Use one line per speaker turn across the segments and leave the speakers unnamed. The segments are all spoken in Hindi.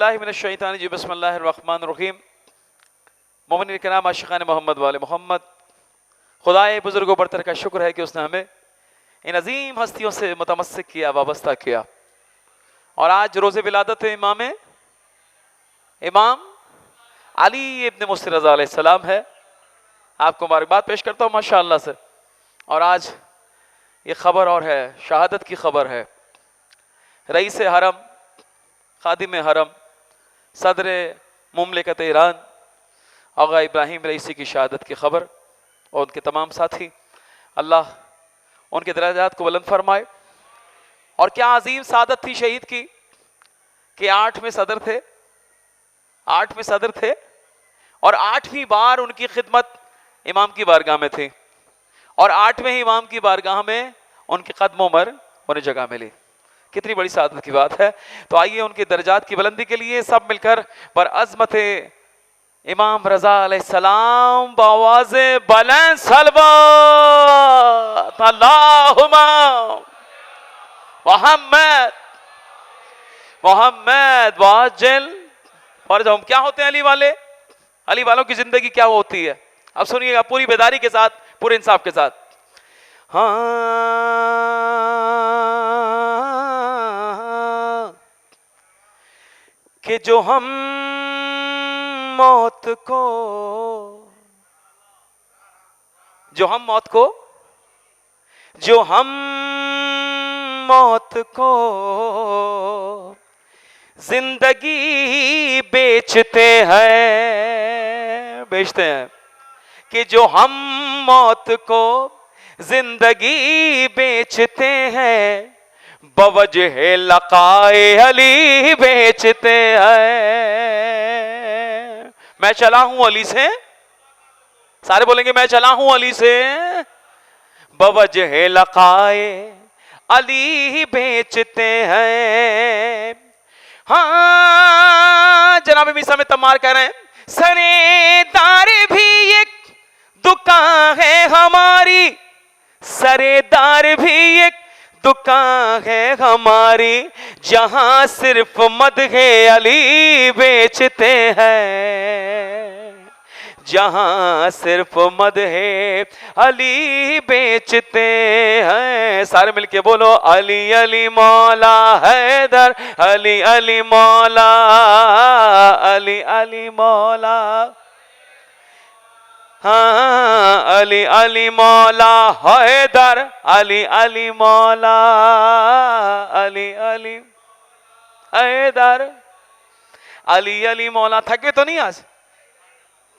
बिल्लाहि मिनश्शैतानिर बिस्मिल्लाहिर्रहमानिर्रहीम। मोमिनीन किराम आशिकान मोहम्मद वाले मोहम्मद, खुदाए बुजुर्गों बरतर का शुक्र है कि उसने हमें इन अजीम हस्तियों से मुतमस्सिक किया, वाबस्ता किया। और आज रोज़े विलादत इमाम अली इब्न मुस्सी रज़ा अलैहिस्सलाम है। आपको मुबारकबाद पेश करता हूँ माशाअल्लाह से। और आज ये खबर और है, शहादत की खबर है। रईस हरम, खादिम हरम, सदर मुमलिकत ईरान आगा इब्राहिम रईसी की शहादत की खबर, और उनके तमाम साथी, अल्लाह उनके दराजात को बुलंद फरमाए। और क्या अजीम सादत थी शहीद की कि 8 में सदर थे, 8 में सदर थे और 8वीं बार उनकी खिदमत इमाम की बारगाह में थी, और 8वें इमाम की बारगाह में उनके कदमों पर उन्हें जगह मिली। कितनी बड़ी सादत की बात है। तो आइए उनके दर्जात की बुलंदी के लिए सब मिलकर पर अज़मत इमाम रज़ा अलैहिस्सलाम बावाज़े बुलंद सलवात अल्लाहुम्मा मोहम्मद मोहम्मद वाजिल। और जब हम क्या होते हैं अली वाले, अली वालों की जिंदगी क्या होती है, अब सुनिएगा पूरी बेदारी के साथ, पूरे इंसाफ के साथ। हाँ कि जो हम मौत को जो हम मौत को जिंदगी बेचते हैं कि जो हम मौत को जिंदगी बेचते हैं, बवजह लकाए अली बेचते हैं। मैं चला हूं अली से, सारे बोलेंगे मैं चला हूं अली से, बवजह लकाए अली बेचते हैं। हाँ जनाब मीसा में तमार कह रहे हैं, सरेदार भी एक दुकान है हमारी, सरेदार भी एक दुकान है हमारी, जहां सिर्फ मदहे अली बेचते हैं, जहां सिर्फ मदहे अली बेचते हैं। सारे मिलके बोलो अली अली मौला हैदर, अली अली मौला, अली अली मौला, हाँ अली अली मौला हैदर, अली अली मौला, अली अली हैदर, अली अली मौला। थके तो नहीं आज?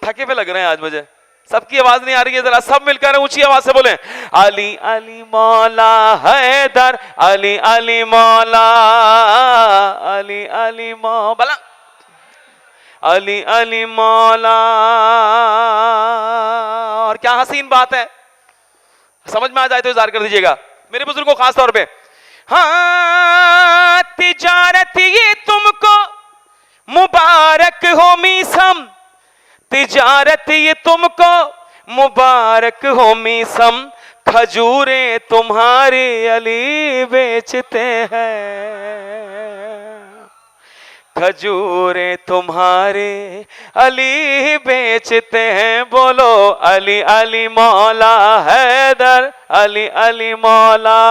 थके पे लग रहे हैं आज मुझे, सबकी आवाज नहीं आ रही है, जरा सब मिलकर ऊंची आवाज से बोले अली अली मौला हैदर, अली अली मौला, अली अली मौला, अली अली मौला। और क्या हसीन बात है, समझ में आ जाए तो इज़हार कर दीजिएगा मेरे बुजुर्गों खास तौर पे। हाँ तिजारत ये तुमको मुबारक हो मीसम, तिजारत ये तुमको मुबारक हो मीसम, खजूरें तुम्हारे अली बेचते हैं, खजूरें तुम्हारे अली बेचते हैं। बोलो अली अली मौला हैदर, अली अली मौला,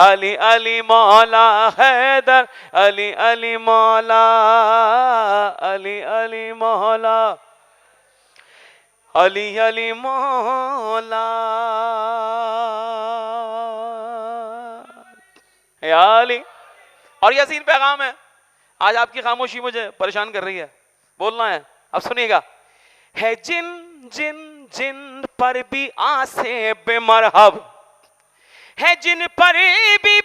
अली अली मौला हैदर, अली अली मौला, अली अली मौला, अली अली मौला, या अली। और यासीन पैगाम है, आज आपकी खामोशी मुझे परेशान कर रही है, बोलना है। अब सुनिएगा, है जिन जिन जिन पर भी आसे बेमरहब, है जिन पर भी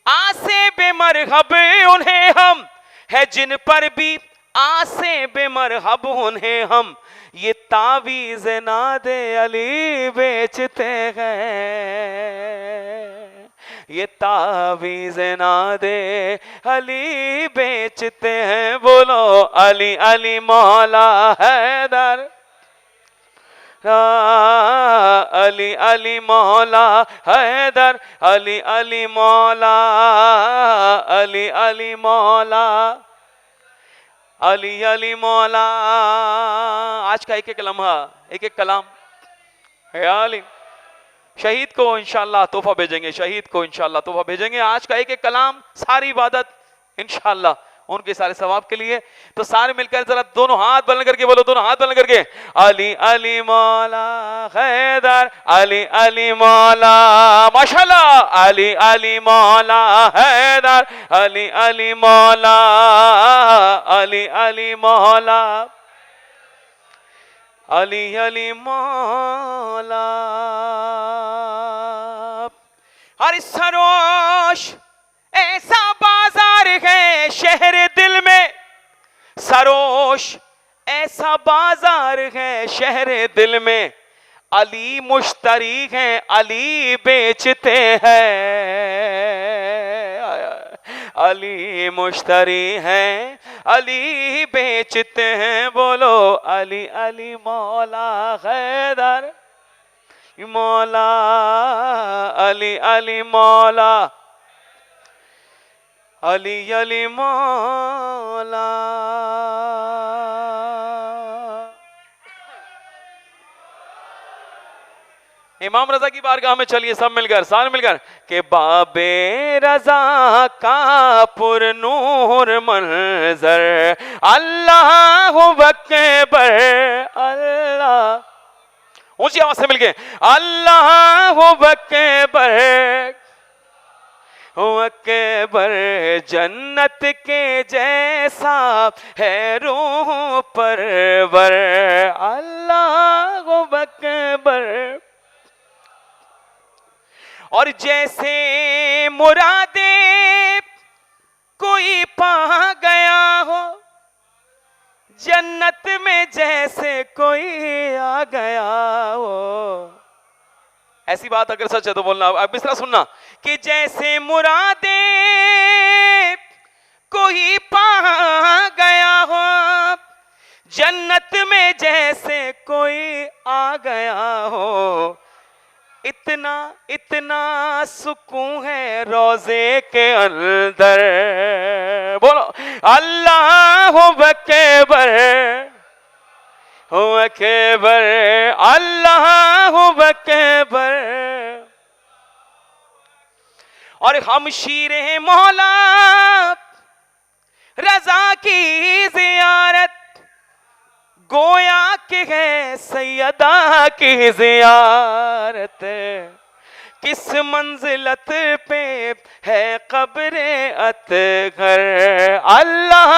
आसे बेमरहब उन्हें हम, है जिन पर भी आसे बेमरहब उन्हें हम, ये तावीज़ नादे अली बेचते हैं, ये तावीज़ नादे अली बेचते हैं। बोलो अली अली मौला हैदर, अली अली मौला हैदर, अली अली मौला, अली अली मौला, अली अली मौला। आज का एक एक लम्हा, एक एक कलाम है अली। शहीद को इंशाअल्लाह तोहफा भेजेंगे, शहीद को इंशाअल्लाह तोहफा भेजेंगे। आज का एक एक कलाम, सारी इबादत इंशाअल्लाह उनके सारे सवाब के लिए। तो सारे मिलकर जरा दोनों हाथ बुलंद करके बोलो, दोनों हाथ बुलंद करके, अली अली मौला हैदर, अली अली मौला माशाल्लाह, अली अली मौला हैदर, अली अली मौला, अली अली मौला, अली अली मौला। हर सरोश ऐसा बाजार है शहर दिल में, सरोश ऐसा बाजार है शहर दिल में, अली मुश्तरी है अली बेचते हैं, अली मुश्तरी हैं अली बेचते हैं। बोलो अली अली मौला हैदर मौला, अली अली मौला, अली अली मौला। इमाम रजा की बारगाह में चलिए सब मिलकर, सारे मिलकर के बाबे रजा का पुरनूर मंजर, अल्लाह अकबर, अल्लाह ऊंची आवाज से मिलके, अल्लाह अकबर, अकबर जन्नत के जैसा है रूह परवर, अल्लाह अकबर। और जैसे मुरादे कोई पा गया हो, जन्नत में जैसे कोई आ गया हो। ऐसी बात अगर सच है तो बोलना, अब इस तरह सुनना कि जैसे मुरादे कोई पा गया हो, जन्नत में जैसे कोई आ गया हो, इतना इतना सुकून है रोजे के अंदर। बोलो अल्लाह अकबर, अकबर, अल्लाह अकबर। और हम शीरे मौला रजा की जियारत, गोया के है सैयदा की जियारत, किस मंजिलत पे है कब्रे अतगर, अल्लाह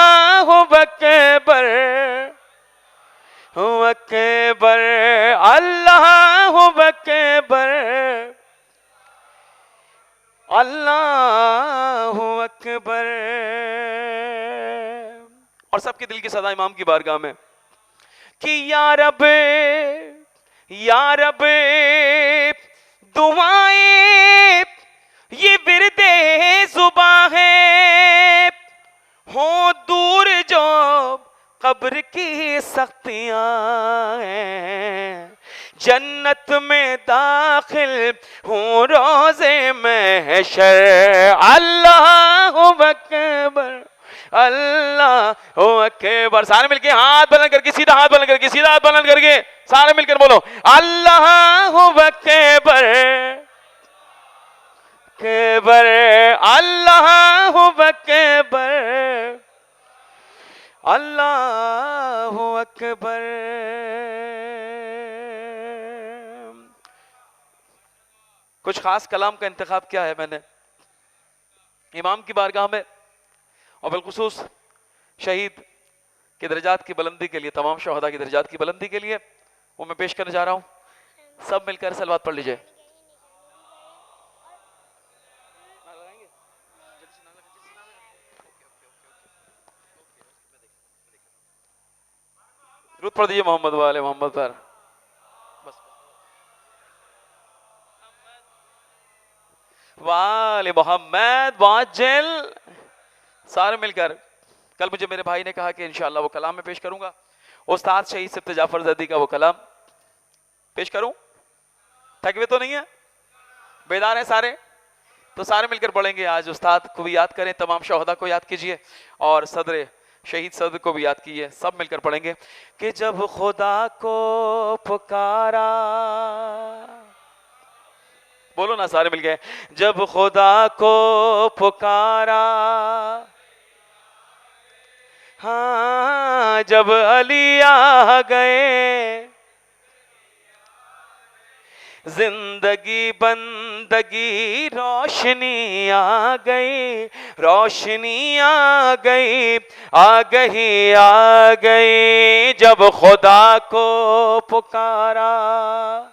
अकबर, अकबर, अल्लाह अकबर, अल्लाह अकबर। और सबके दिल की सदा इमाम की बारगाह में कि या रब दुआएं ये बिरदे जुबा है, हो दूर जो कब्र की सख्तियां हैं, जन्नत में दाखिल हूँ रोजे महशर, अल्लाह अकबर, अल्लाह अकबर। सारे मिलके हाथ बुलंद करके, सीधा हाथ बुलंद करके, सीधा हाथ बुलंद करके सारे मिलकर बोलो अल्लाह अकबर, अकबर, अल्लाह अकबर, अल्लाह अकबर। कुछ खास कलाम का इंतखाब किया है मैंने इमाम की बारगाह में, और बिलखुसूस शहीद के दर्जात की बुलंदी के लिए, तमाम शहदा की दर्जात की बुलंदी के लिए वो मैं पेश करने जा रहा हूं। सब मिलकर सलवात पढ़ लीजिए। दुरूद पढ़ दीजिए मोहम्मद वाले मोहम्मद पर। बस वाले मोहम्मद वाजिल। सारे मिलकर, कल मुझे मेरे भाई ने कहा कि इंशाअल्लाह वो कलाम में पेश करूंगा, उस्ताद शहीद सिफ्त जाफर ज़ैदी का वो कलाम पेश करूं। थकवे तो नहीं है, बेदार है सारे? तो सारे मिलकर पढ़ेंगे आज। उस्ताद को भी याद करें, तमाम शहदा को याद कीजिए और सदर शहीद सदर को भी याद कीजिए, सब मिलकर पढ़ेंगे कि जब खुदा को पुकारा, बोलो ना सारे मिलके, जब खुदा को पुकारा, हाँ जब अली आ गए, जिंदगी बंदगी रोशनी आ गई, रोशनी आ गई, आ गई आ गई, जब खुदा को पुकारा,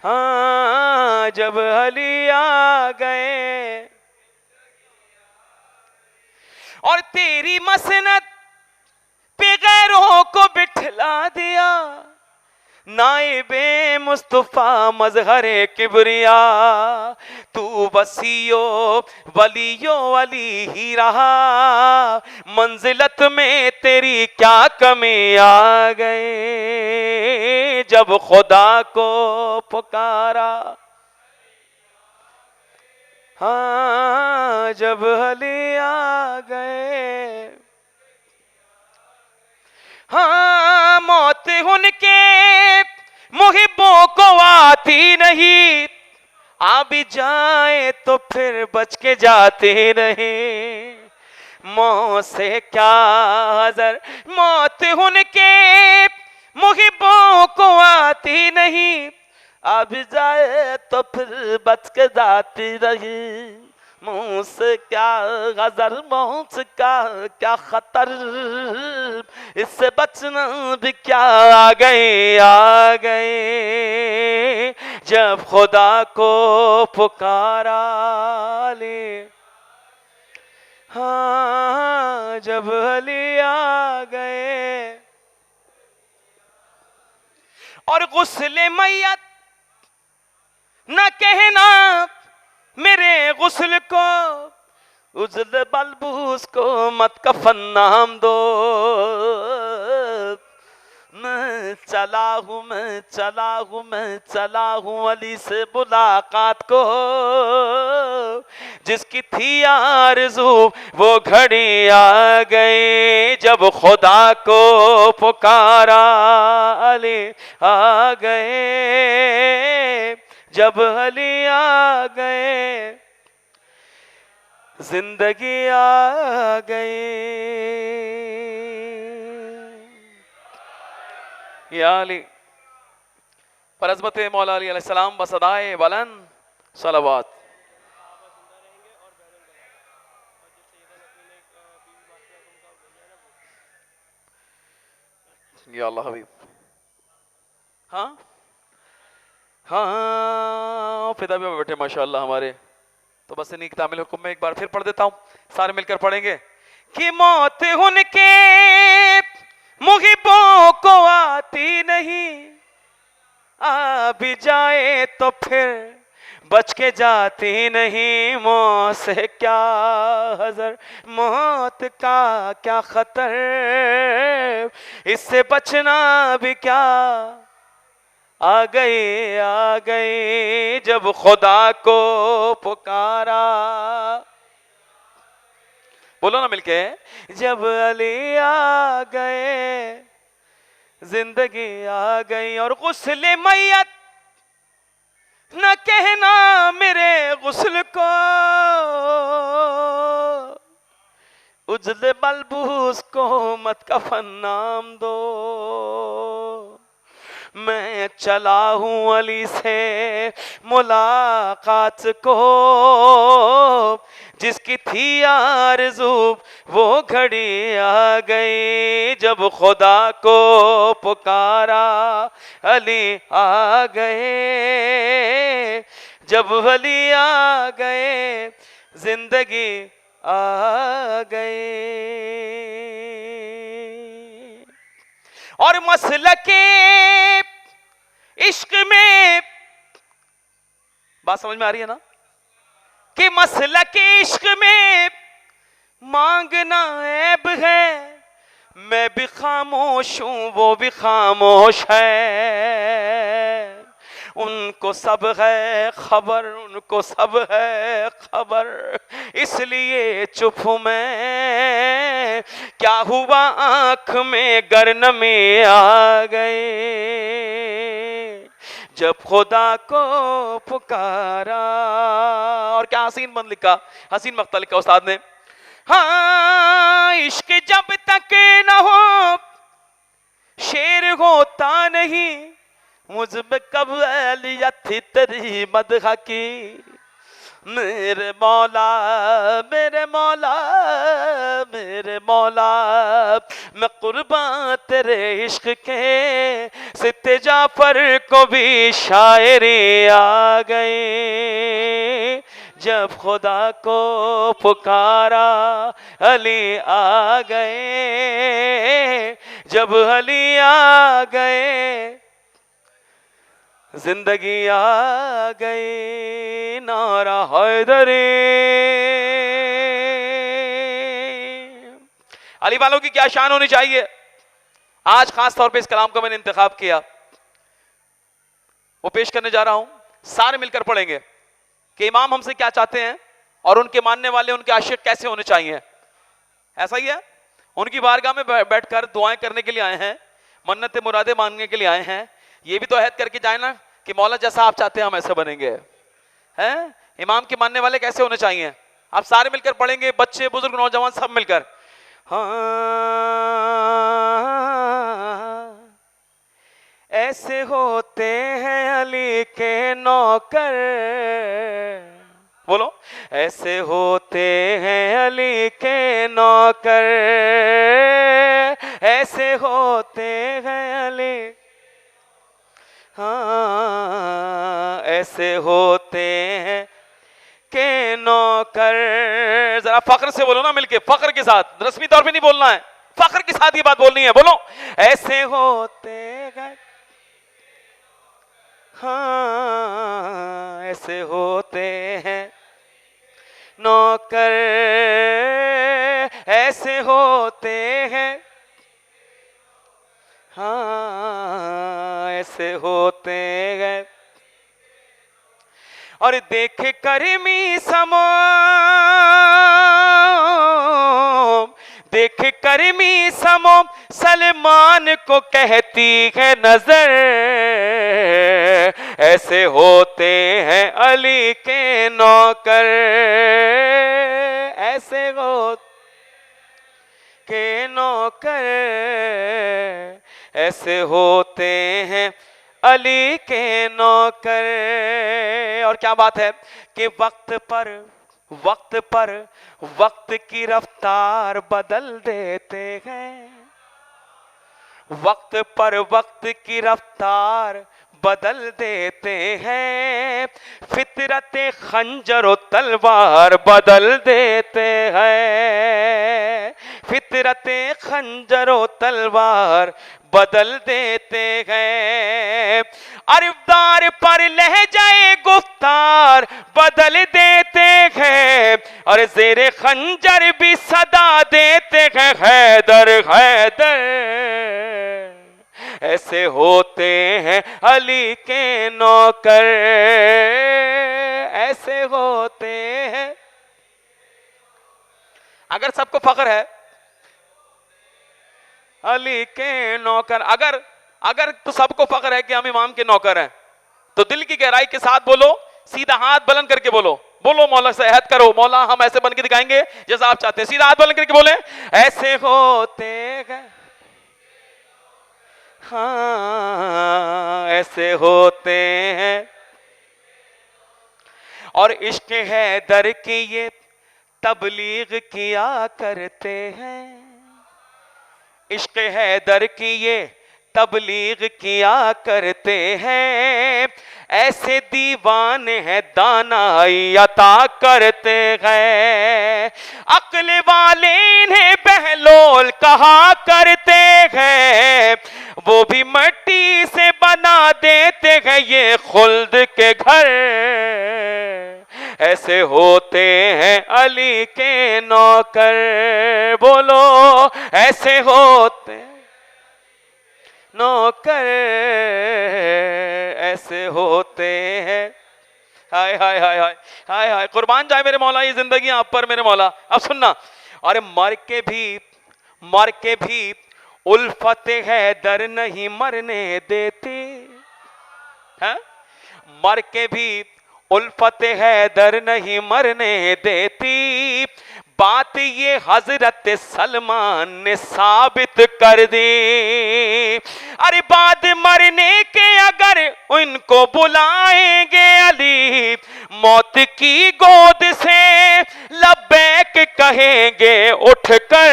हाँ जब अली आ गए, और तेरी मसनद पे गैरों को बिठला दिया, नाइबे मुस्तफा मजहरे किबरिया, तू वसीयो वलियो वली ही रहा, मंजिलत में तेरी क्या कमी आ गई, जब खुदा को पुकारा, हाँ जब अली आ गए, हाँ मौत उनके मुहिब्बों को आती नहीं, आ भी जाए तो फिर बच के जाते नहीं, मौत से क्या हज़र, मौत उनके मुहिब्बों को आती नहीं, आ भी जाए तो फिर बच के जाती नहीं, मुँह से क्या गजर, मौत से क्या खतर, इससे बचना भी क्या, आ गए जब खुदा को पुकारा ले, हाँ जब अली आ गए, और गुस्ले मैयत न कहना मेरे गुस्ल को, उजल बलबूस को मत कफन नाम दो, मैं चला हूँ अली से मुलाकात को, जिसकी थी आरज़ू वो घड़ी आ गई, जब खुदा को पुकारा अली आ गए, जब अली आ गए, जिंदगी आ गई, या अली पर अज़मत मौला अली अलैहिस्सलाम बसदाए बुलंद सलावत। या अल्लाह हबीब, हाँ हाँ फिदा भी बैठे माशाअल्लाह हमारे, तो बस इन्हीं तामिल हुक्म में एक बार फिर पढ़ देता हूँ, सारे मिलकर पढ़ेंगे कि मौत उनके मुहिब्बों को आती नहीं, आ भी जाए तो फिर बच के जाती नहीं, मौत से क्या हज़र, मौत का क्या खतर, इससे बचना भी क्या, आ गई जब खुदा को पुकारा, बोलो ना मिलके, जब अली आ गए, जिंदगी आ गई, और गुस्ले मैयत न कहना मेरे गुस्ल को, उजले बलबूस को मत कफन नाम दो, मैं चला हूँ अली से मुलाकात को, जिसकी थी आरज़ू वो घड़ी आ गई, जब खुदा को पुकारा अली आ गए, जब अली आ गए, जिंदगी आ गए, और मसलके इश्क में, बात समझ में आ रही है ना, कि मसलके इश्क में मांगना ऐब है, मैं भी खामोश हूं वो भी खामोश है, उनको सब है खबर, उनको सब है खबर, इसलिए चुप हूं मैं, क्या हुआ आंख में गरन में आ गए, जब खुदा को पुकारा। और क्या हसीन बंद लिखा, हसीन मक्ता लिखा उस्ताद ने। हाँ, इश्क जब तक न हो शेर होता नहीं, मुझ में कब एलियत थी तेरी मदह की, मेरे मौला मेरे मौला मेरे मौला, मैं कुर्बान तेरे इश्क के, सिद्दे जाफर को भी शायरी आ गई, जब खुदा को पुकारा अली आ गए, जब अली आ गए जिंदगी आ गई, नारा हैदरी। अली वालों की क्या शान होनी चाहिए। आज खास तौर पे इस कलाम को मैंने इंतखाब किया, वो पेश करने जा रहा हूं, सारे मिलकर पढ़ेंगे कि इमाम हमसे क्या चाहते हैं और उनके मानने वाले उनके आशिक कैसे होने चाहिए। ऐसा ही है, उनकी बारगाह में बैठकर दुआएं करने के लिए आए हैं, मन्नतें मुरादें मांगने के लिए आए हैं। ये भी तो अहद करके जाए ना कि मौला जैसा आप चाहते हैं हम ऐसे बनेंगे। हैं इमाम के मानने वाले कैसे होने चाहिए, आप सारे मिलकर पढ़ेंगे, बच्चे बुजुर्ग नौजवान सब मिलकर। हाँ, ऐसे होते हैं अली के नौकर, बोलो, ऐसे होते हैं अली के नौकर, ऐसे होते हैं अली, हाँ ऐसे होते हैं के नौकर। जरा फख्र से बोलो ना मिलके, फख्र के साथ, रस्मी तौर पे नहीं बोलना है, फख्र के साथ ये बात बोलनी है। बोलो, ऐसे होते हैं, हाँ ऐसे होते हैं नौकर, ऐसे होते हैं, हाँ ऐसे होते हैं। और देख करमी समोम, देख करमी समोम सलमान को कहती है नजर, ऐसे होते हैं अली के नौकर, ऐसे होते के नौकर, ऐसे होते हैं अली के नौकर। और क्या बात है कि वक्त पर वक्त की रफ्तार बदल देते हैं, वक्त पर वक्त की रफ्तार बदल देते हैं, फितरत खंजर और तलवार बदल देते हैं, फितरत खंजर और तलवार बदल देते हैं, अरबदार पर लहजाए गुफ्तार बदल देते हैं, और ज़ेरे खंजर भी सदा देते हैं हैदर हैदर, ऐसे होते हैं अली के नौकर, ऐसे होते हैं। अगर सबको फख्र है अली के नौकर, अगर तो सबको फख्र है कि हम इमाम के नौकर हैं, तो दिल की गहराई के साथ बोलो, सीधा हाथ बुलंद करके बोलो, बोलो मौला से अहद करो, मौला हम ऐसे बन के दिखाएंगे जैसा आप चाहते हैं। सीधा हाथ बुलंद करके बोले, ऐसे होते हैं, हाँ ऐसे होते हैं। और इश्क है दर की ये तबलीग किया करते हैं, इश्क है दर की ये तबलीग किया करते हैं, ऐसे दीवाने हैं दानाई अता करते हैं, अक्ल वाले इन्हें बहलोल कहा करते हैं, वो भी मिट्टी से बना देते हैं ये खुल्द के घर, ऐसे होते हैं अली के नौकर, बोलो ऐसे होते नौकर, ऐसे होते हैं। हाय हाय हाय हाय, हाय हाय, कुर्बान जाए मेरे मौला ये जिंदगी आप पर मेरे मौला। अब सुनना, अरे मर के भी उल्फत है दर नहीं मरने देती है, मर के भी उल्फत है दर नहीं मरने देती, बात ये हजरत सलमान ने साबित कर दी। अरे बाद मरने के अगर उनको बुलाएंगे अली, मौत की गोद से लब्बैक कहेंगे उठकर,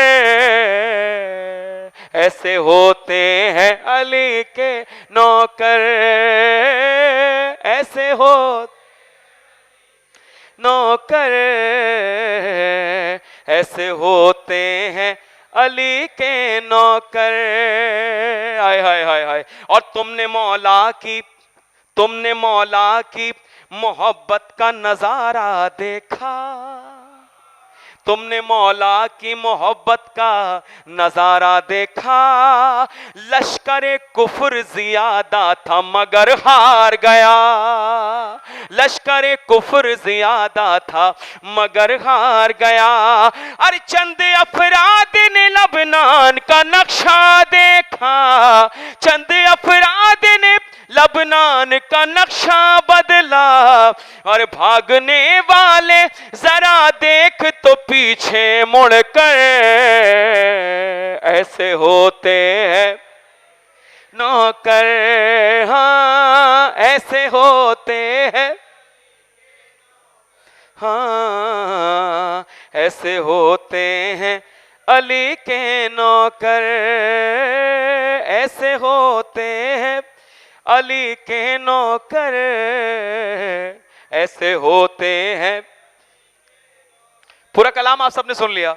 ऐसे होते हैं अली के नौकर, ऐसे हो नौकर, ऐसे होते हैं अली के नौकर। हाय हाय हाय हाय। और तुमने मौला की मोहब्बत का नजारा देखा, तुमने मौला की मोहब्बत का नजारा देखा, लश्कर कुफर ज्यादा था मगर हार गया, लश्कर कुफर ज्यादा था मगर हार गया। अरे चंद अफराद ने लबनान का नक्शा देखा, चंद अफराद ने लबनान का नक्शा बदला, और भागने वाले जरा देख तो पीछे मुड़कर, ऐसे होते हैं नौकर, हाँ ऐसे होते हैं, हाँ ऐसे होते हैं अली के नौकर, ऐसे होते हैं अली के नौकर, ऐसे होते हैं। पूरा कलाम आप सबने सुन लिया,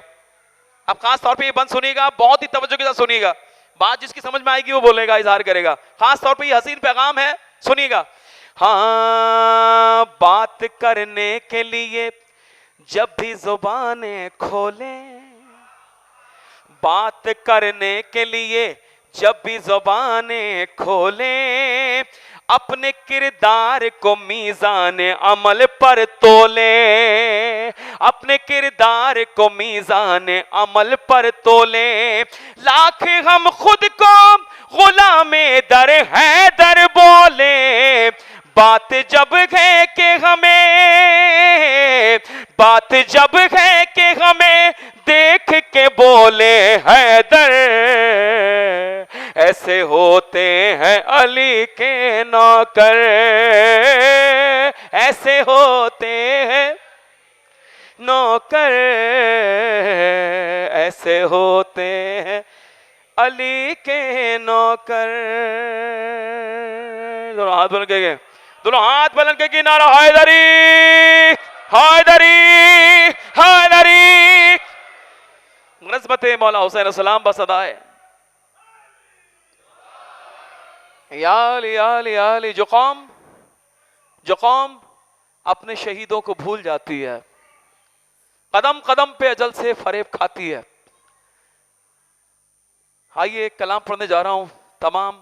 अब खास तौर पे ये बंद सुनिएगा, बहुत ही तवज्जो के साथ सुनिएगा, बात जिसकी समझ में आएगी वो बोलेगा, इजहार करेगा। खास तौर पे ये हसीन पैगाम है, सुनिएगा। हाँ, बात करने के लिए जब भी जुबानें खोले, बात करने के लिए जब भी जुबानें खोले, अपने किरदार को मीज़ान अमल पर तोले, अपने किरदार को मीज़ान अमल पर तोले, लाख हम खुद को गुलामे दर हैदर बोले, बात जब है कि हमें, बात जब है कि हमें देख के बोले हैदर, ऐसे होते हैं अली के नौकर, ऐसे होते हैं नौकर, ऐसे होते हैं अली के नौकर। दोनों हाथ बुलंद करके, दोनों हाथ बुलंद करके नारा हैदरी हैदरी हैदरी, नस्बत मौला हुसैन सलाम बसदाए याली। जो कौम अपने शहीदों को भूल जाती है, कदम कदम पे अजल से फरेब खाती है। आइए एक कलाम पढ़ने जा रहा हूं तमाम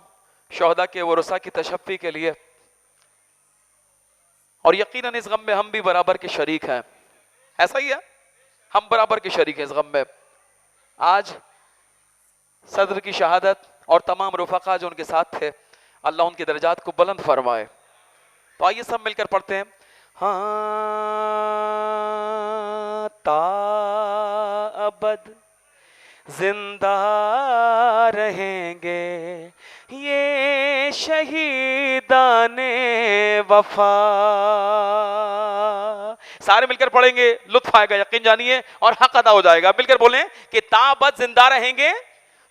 शोहदा के वरसा की तशफ़ी के लिए, और यकीनन इस गम में हम भी बराबर के शरीक हैं। ऐसा ही है, हम बराबर के शरीक हैं इस गम में। आज सदर की शहादत और तमाम रुफ़क़ा जो उनके साथ थे, अल्लाह उनके दर्जात को बुलंद फरमाए। तो आइए सब मिलकर पढ़ते हैं। हाँ, ताअबद जिंदा रहेंगे ये शहीदाने वफा। सारे मिलकर पढ़ेंगे, लुत्फ आएगा यकीन जानिए, और हक अदा हो जाएगा। मिलकर बोलें कि ताअबद जिंदा रहेंगे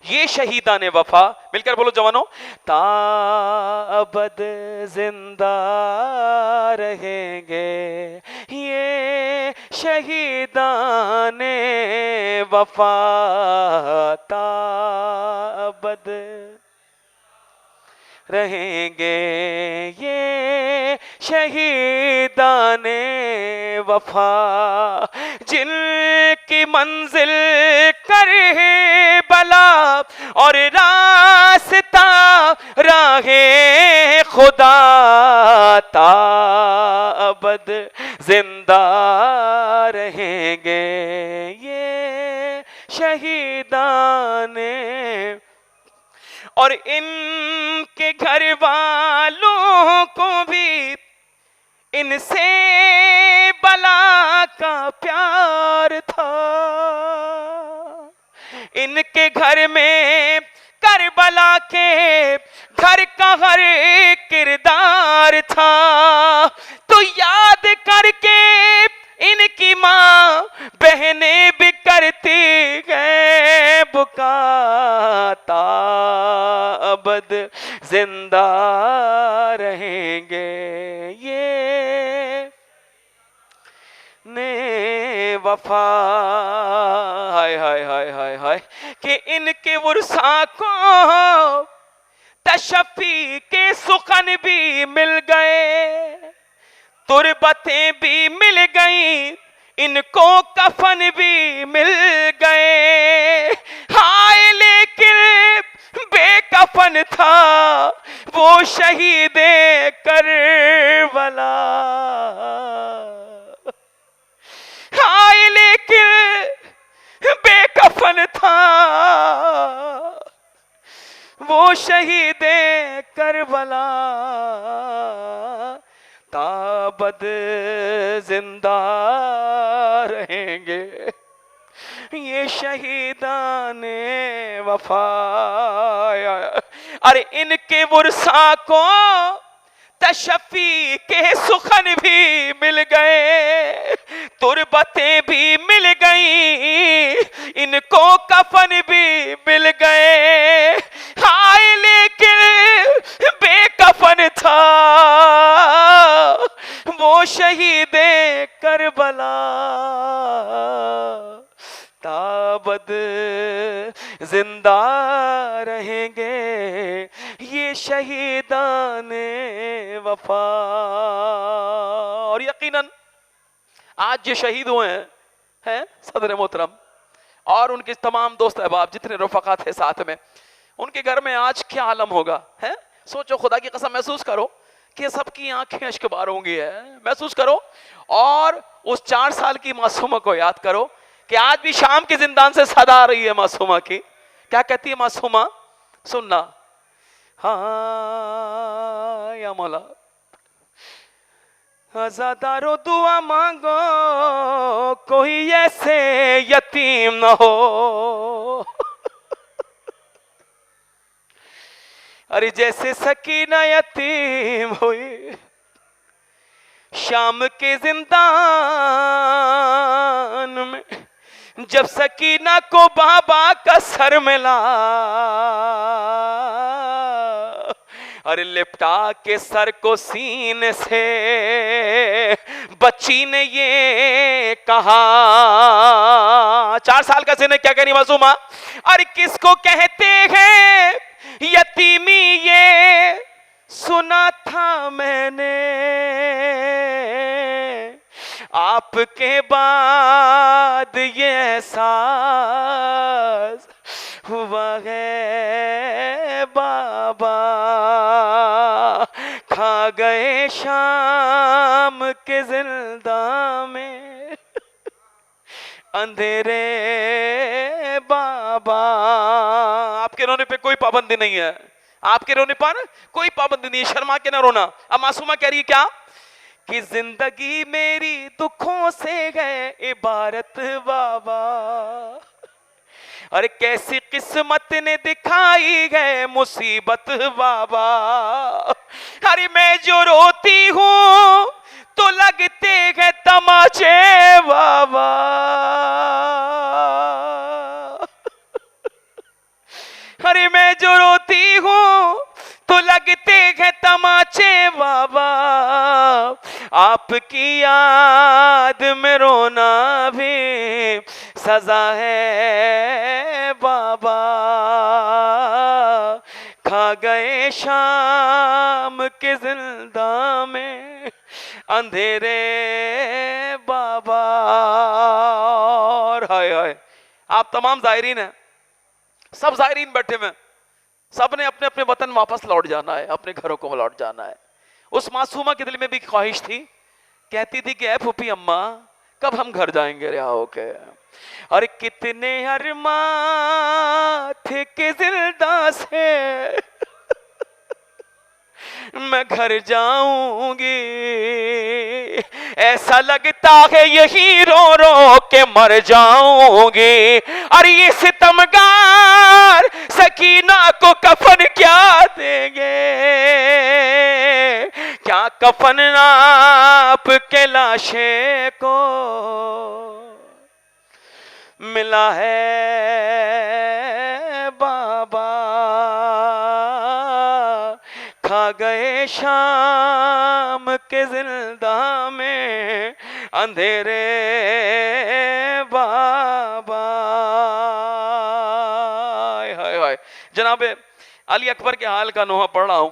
ये शहीदाने वफा। मिलकर बोलो जवानों, ताअबद जिंदा रहेंगे ये शहीदाने वफा, ताअबद रहेंगे ये शहीदाने वफा, जिनकी मंजिल करबला और रास्ता राहे खुदा, ताअबद जिंदा ने और इनके घर वालों को भी इनसे बला का प्यार था। इनके घर में करबला के घर का हर किरदार था। तो याद करके इनकी माँ बहनें भी करती गए बुकाता अबद जिंदा रहेंगे ये ने वफा। हाय हाय हाय हाय हाय कि इनके वर्षा को तशफी के सुखन भी मिल गए, तुरबतें भी मिल गई, इनको कफन भी मिल गए। हाय लेकिन बेकफन था वो शहीद करबला। हाय लेकिन बेकफन था वो शहीद करबला। ताबद जिंदा रहेंगे ये शहीदाने वफा। अरे इनके वर्षा को तशफी के सुखन भी मिल गए, तुरबतें भी मिल गई, इनको कफन भी मिल गए। हाय लेकिन बेकफन था वो शहीद करबला। ताबद जिंदा रहेंगे ये शहीदाने वफा। और यकीनन आज जो शहीद हुए हैं सदर मोहतरम और उनके तमाम दोस्त अहबाब जितने रफका थे साथ में, उनके घर में आज क्या आलम होगा है। सोचो, खुदा की कसम महसूस करो कि सबकी आंखें अश्कबार होंगी है। महसूस करो और उस 4 साल की मासूमा को याद करो कि आज भी शाम के जिंदान से सदा आ रही है मासूमा की। क्या कहती है मासूमा, सुनना। हाँ या मौला अज़ादारो दुआ मांगो कोई ऐसे यतीम न हो। अरे जैसे सकीना यतीम हुई शाम के जिंदान में, जब सकीना को बाबा का सर मिला। अरे लिपटा के सर को सीने से बच्ची ने ये कहा। 4 साल का सीने क्या करी मासूमा। अरे किसको कहते हैं यतीमी ये सुना था मैंने, आपके बाद ये एहसास हुआ है बाबा। खा गए शाम के जिंदा में अंधेरे बाबा। आपके रोने पे कोई पाबंदी नहीं है, आपके रोने पर कोई पाबंदी नहीं है, शर्मा के ना रोना। अब मासूमा कह रही है क्या कि जिंदगी मेरी दुखों से है इबारत बाबा। अरे कैसी किस्मत ने दिखाई है मुसीबत बाबा। अरे मैं जो रोती हूं तो लगते हैं तमाचे बाबा। अरे मैं जो रोती हूं तो लगते हैं तमाचे बाबा। आपकी याद में रोना भी सजा है बाबा। खा गए शाम के जिंदा में अंधेरे बाबा। और हाय हाय, आप तमाम जायरीन हैं, सब जायरीन बैठे में, सब ने अपने अपने वतन वापस लौट जाना है, अपने घरों को लौट जाना है। उस मासूमा के दिल में भी ख्वाहिश थी, कहती थी कि ऐ फूफी अम्मा कब हम घर जाएंगे रिहा होके। और कितने अरमान थे कि जिंदा से मैं घर जाऊंगी, ऐसा लगता है यही रो रो के मर जाऊंगी। और ये सितमगार सकीना को कफन क्या देंगे, क्या कफन आप के लाशे को मिला है बाबा, खा गए शाम के जिंदा में अंधेरे बाबा। हाय हाय। जनाब अली अकबर के हाल का नोहा पढ़ रहा हूं,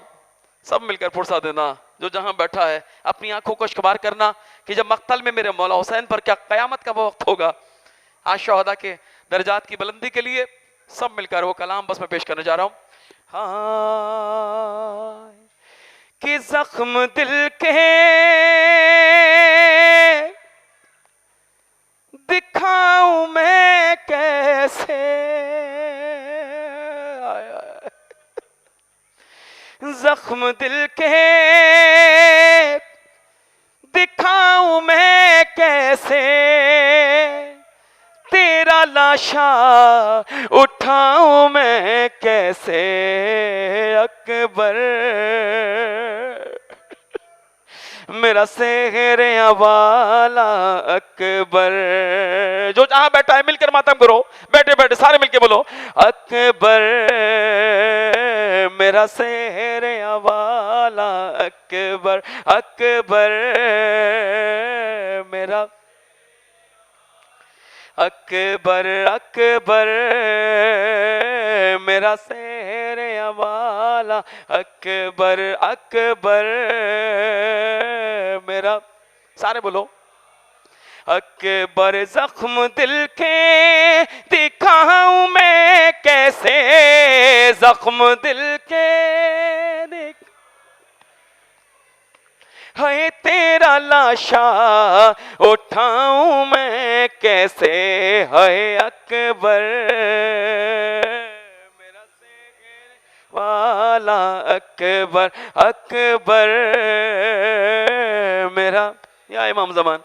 सब मिलकर फुर्सा देना, जो जहां बैठा है अपनी आंखों को इश्कबार करना कि जब मक्तल में मेरे मौला हुसैन पर क्या कयामत का वो वक्त होगा। आज शहदा के दर्जात की बुलंदी के लिए सब मिलकर वो कलाम बस मैं पेश करने जा रहा हूं। हाँ कि जख्म दिल के दिखाऊं मैं कैसे, जख्म दिल के दिखाऊं मैं कैसे, तेरा लाशा उठाऊं मैं कैसे अकबर, मेरा सेहरे वाला अकबर। जो जहां बैठा है मिलकर मातम करो, बैठे बैठे सारे मिलकर बोलो अकबर, मेरा सेहरे वाला अकबर, अकबर मेरा अकबर, अकबर मेरा सेहरे वाला अकबर, अकबर मेरा, सारे बोलो अकबर। जख्म दिल के दिखाऊं मैं कैसे, जख्म दिल के दिख है, तेरा लाशा उठाऊं मैं कैसे है अकबर, मेरा सेहरे वाला अकबर, अकबर मेरा। या इमाम ज़मान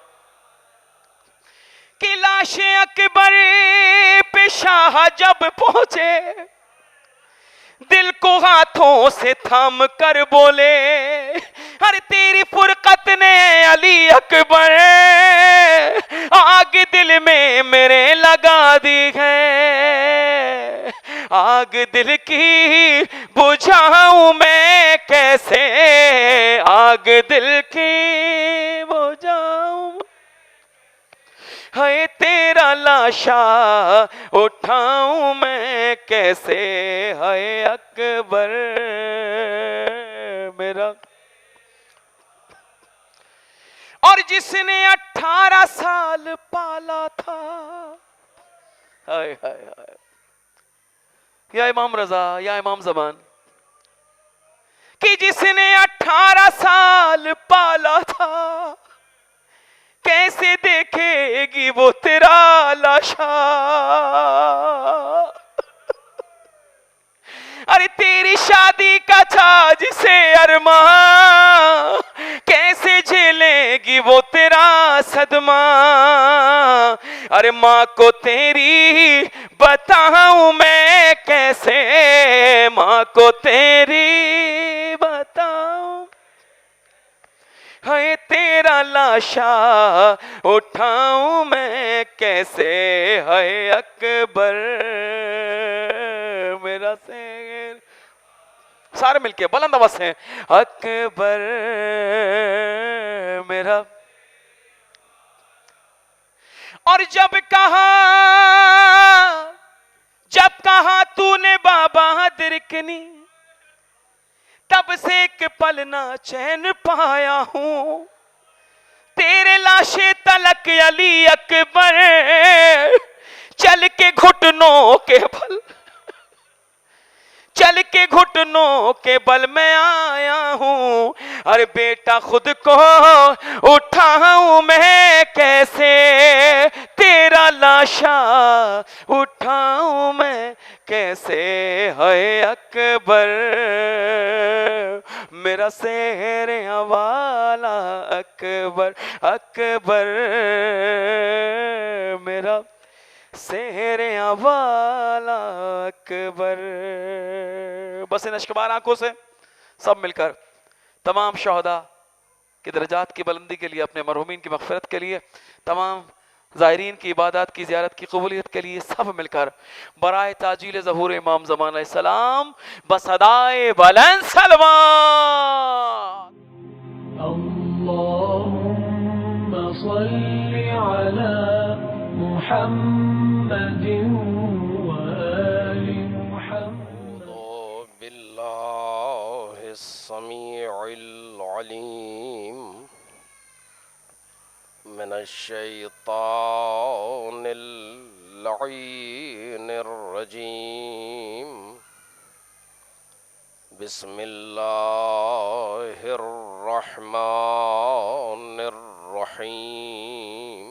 कि लाशे अकबर पे शाह जब पहुंचे, दिल को हाथों से थाम कर बोले, अरे तेरी फुरकत ने अली अकबर आग दिल में मेरे लगा दी है, आग दिल की बुझाऊं मैं कैसे, आग दिल की बुझाऊं है, तेरा लाशा उठाऊं मैं कैसे है अकबर, मेरा। और जिसने 18 साल पाला था, हाय हाय हाय, या इमाम रजा, या इमाम ज़मान, कि जिसने 18 साल पाला था, कैसे देखेगी वो तेरा लाशा, अरे तेरी शादी का था जिसे अरमान, कैसे झेलेगी वो तेरा सदमा, अरे माँ को तेरी बताऊं मैं कैसे, माँ को तेरी बताऊं है, तेरा लाशा उठाऊं मैं कैसे है अकबर, मेरा शेर। सारे मिलके बुलंद आवाज से अकबर मेरा। और जब कहा तूने बाबा दिरकनी, तब से एक पल ना चैन पाया हूं, तेरे लाशे तलक अली अकबर चल के घुटनों के बल, चल के घुटनों के बल में आया हूँ, अरे बेटा खुद को उठाऊं मैं कैसे, तेरा लाशा उठाऊं मैं कैसे, है अकबर मेरा सेहरे वाला अकबर, अकबर मेरा सेहरे वाला अकबर। बस इन अश्कबार आंखों से सब मिलकर तमाम शहदा की दर्जात की बुलंदी के लिए, अपने मरहूमीन की मग़फ़िरत के लिए, तमाम ज़ायरीन की इबादत की ज़ियारत की कबूलियत के लिए सब मिलकर बराए ताजील ज़हूर इमाम ज़मान अलैहिस्सलाम बसदाए बुलंद सलवात।
अल्लाहुम्मा सल्लि अला मुहम्मदिन व आलि मुहम्मद।
बिल्लाहिस समीउल अलीम मिनश शैतानिर लईनिर रजीम। बिस्मिल्लाहिर रहमानिर रहीम।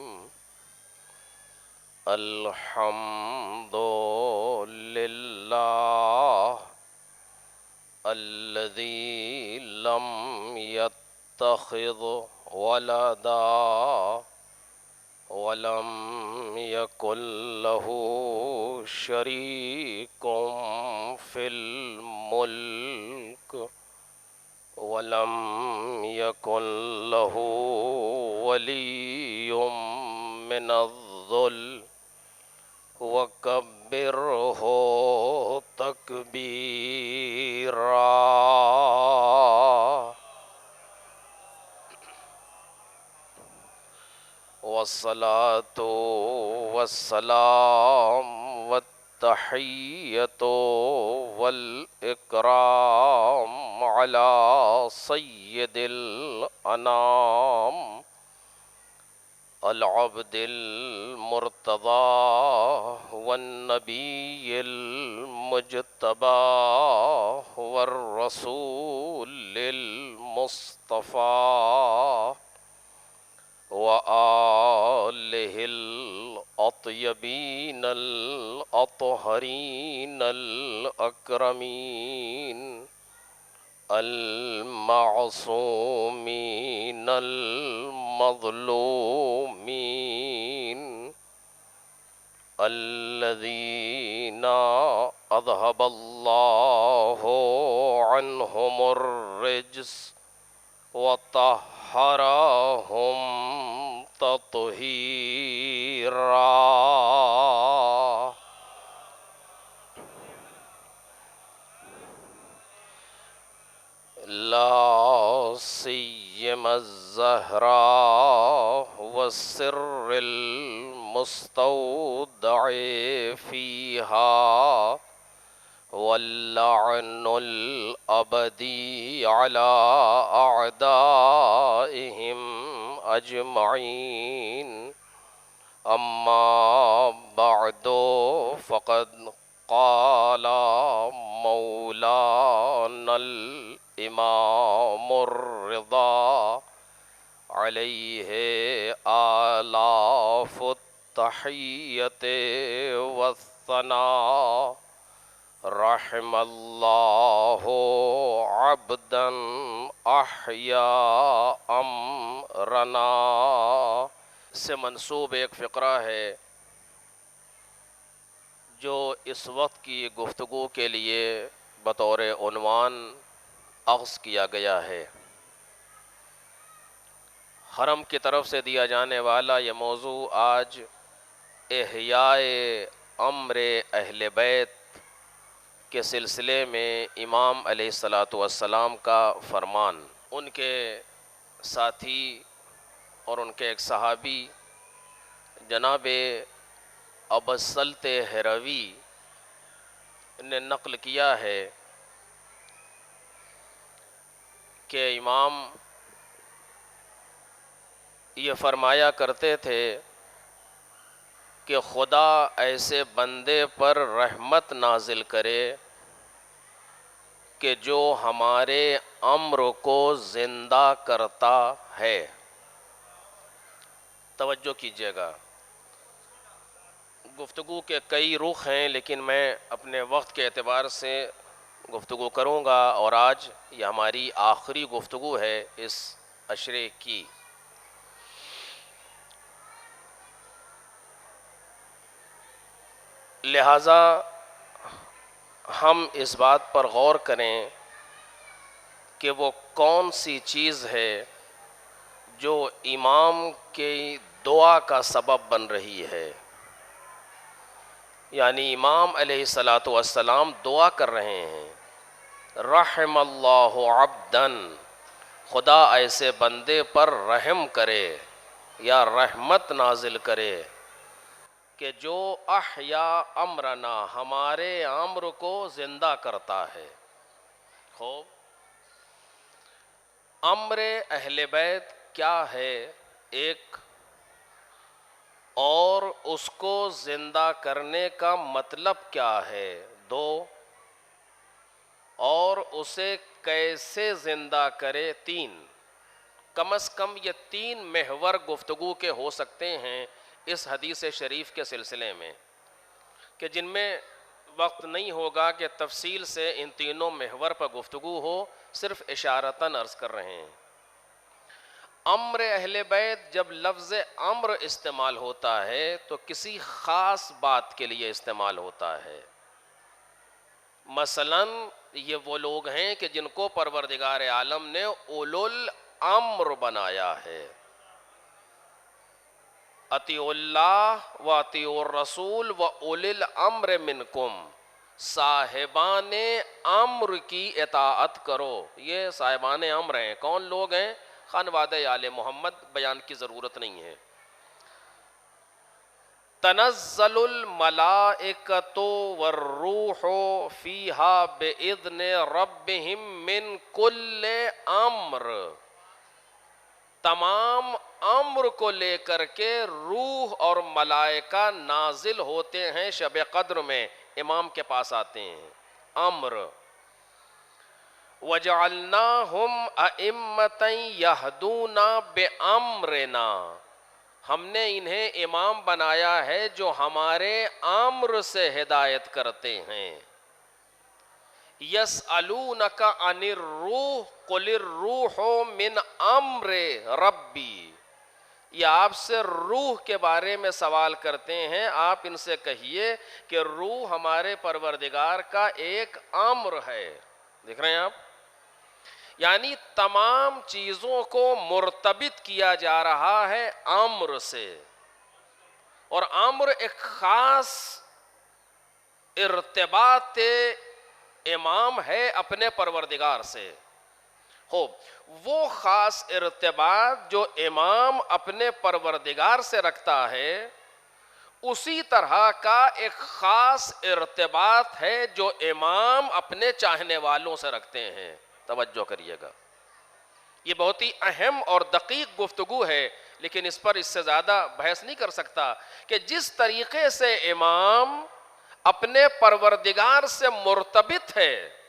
अल्हम्दुलिल्लाह अल्लज़ी लम यत्तखिज़ वलदा वलम यकुल लहू शरीकुम फिल मुल्क वलम यकुल लहू वलिय्युम मिनज़्ज़ुल्ल वकब्बिरहु तकबीरा। वस्सलातु वस्सलाम वत्तहिय्यतु वल इकराम अला सय्यिदिल अनाम अल अब्दिल मुर्तज़ा वन नबिय्यिल मुज्तबा वर रसूलिल मुस्तफ़ा व आलिहिल अत्यबीनल अतहरीनल अक्रमीन अल मासूमीनल मज़लूमीन अल्लज़ीना अज़हबल्लाहु अन्हुमुर रिज्स व तहहरहुम तत्हीरा। ला सिय्यमा ज़हरा वस्सिर्रिल मुस्तौदअ फ़ीहा वल्लअनुल अबदी अला अअदाइहिम अजमईन। अम्मा बअदु फ़क़द क़ाला मौलानल इमामुर रिज़ा अलैहि आलाफ़ुत तहिय्यते वस्सना। रहमल्लाहु अब्दन अहया अमरना से मंसूब एक फ़िक्रा है जो इस वक्त की गुफ्तगू के लिए बतौर उन्वान अख़्ज़ किया गया है। हरम की तरफ से दिया जाने वाला ये मौजू आज इहयाए अम्रे अहले बैत के सिलसिले में इमाम अलैहिस्सलातु वस्सलाम का फरमान, उनके साथी और उनके एक सहाबी जनाब अबसलते हरवी ने नक़ल किया है कि इमाम ये फरमाया करते थे कि खुदा ऐसे बंदे पर रहमत नाजिल करे कि जो हमारे अम्र को ज़िंदा करता है। तवज्जो कीजिएगा, गुफ्तगू के कई रुख हैं, लेकिन मैं अपने वक्त के एतबार से गुफ्तगू करूँगा और आज ये हमारी आखिरी गुफ्तगू है इस अशरे की। लिहाजा हम इस बात पर गौर करें कि वो कौन सी चीज़ है जो इमाम की दुआ का सबब बन रही है। यानी इमाम अलैहिस्सलातु वस्सलाम दुआ कर रहे हैं, रहमल्लाहु अब्दन, खुदा ऐसे बंदे पर रहम करे या रहमत नाजिल करे कि जो अहया अमरना, हमारे अम्र को ज़िंदा करता है। खूब, अम्र अहले बैत क्या है एक, और उसको ज़िंदा करने का मतलब क्या है दो, और उसे कैसे ज़िंदा करे तीन। कम अज़ कम ये तीन महवर गुफ्तगू के हो सकते हैं इस हदीस शरीफ के सिलसिले में, कि जिनमें वक्त नहीं होगा कि तफसील से इन तीनों महवर पर गुफ्तगू हो, सिर्फ इशारतन अर्ज़ कर रहे हैं। अम्र अहले बैत, जब लफ्ज़ अम्र इस्तेमाल होता है तो किसी ख़ास बात के लिए इस्तेमाल होता है। मसलन ये वो लोग हैं कि जिनको परवरदिगार आलम ने उलुल अम्र बनाया है। अतिउल्लाह व अतिउर रसूल व उलिल अम्र मिनकुम, साहिबान अम्र की इताअत करो। ये साहिबान अम्र हैं। कौन लोग हैं? खानवादे आले मोहम्मद, बयान की ज़रूरत नहीं है। तनज़्ज़लुल मलाइकतु वर्रूहु फ़ीहा बिइज़्नि रब्बिहिम मिन कुल्ले अम्र, तमाम अम्र को लेकर के रूह और मलाइका नाजिल होते हैं शब कद्र में, इमाम के पास आते हैं। अम्र, वजअलनाहुम अइम्मतन यहदूना बिअम्रिना, हमने इन्हें इमाम बनाया है जो हमारे अम्र से हिदायत करते हैं। यसअलूनका अनिर रूह कुलिर रूहो मिन अम्रे रब्बी, ये आपसे रूह के बारे में सवाल करते हैं, आप इनसे कहिए कि रूह हमारे परवरदिगार का एक अम्र है। देख रहे हैं आप, यानी तमाम चीज़ों को मुर्तबित किया जा रहा है अम्र से, और अम्र एक ख़ास इर्तिबात इमाम है अपने परवरदिगार से। हो, वो ख़ास इर्तिबात जो इमाम अपने परवरदिगार से रखता है, उसी तरह का एक ख़ास इर्तिबात है जो इमाम अपने चाहने वालों से रखते हैं। तवज्जो करिएगा, ये बहुत ही अहम और दकीक गुफ्तगू है, लेकिन इस पर इससे ज़्यादा बहस नहीं कर सकता कि जिस तरीक़े से इमाम अपने परवरदिगार से मुर्तबित है,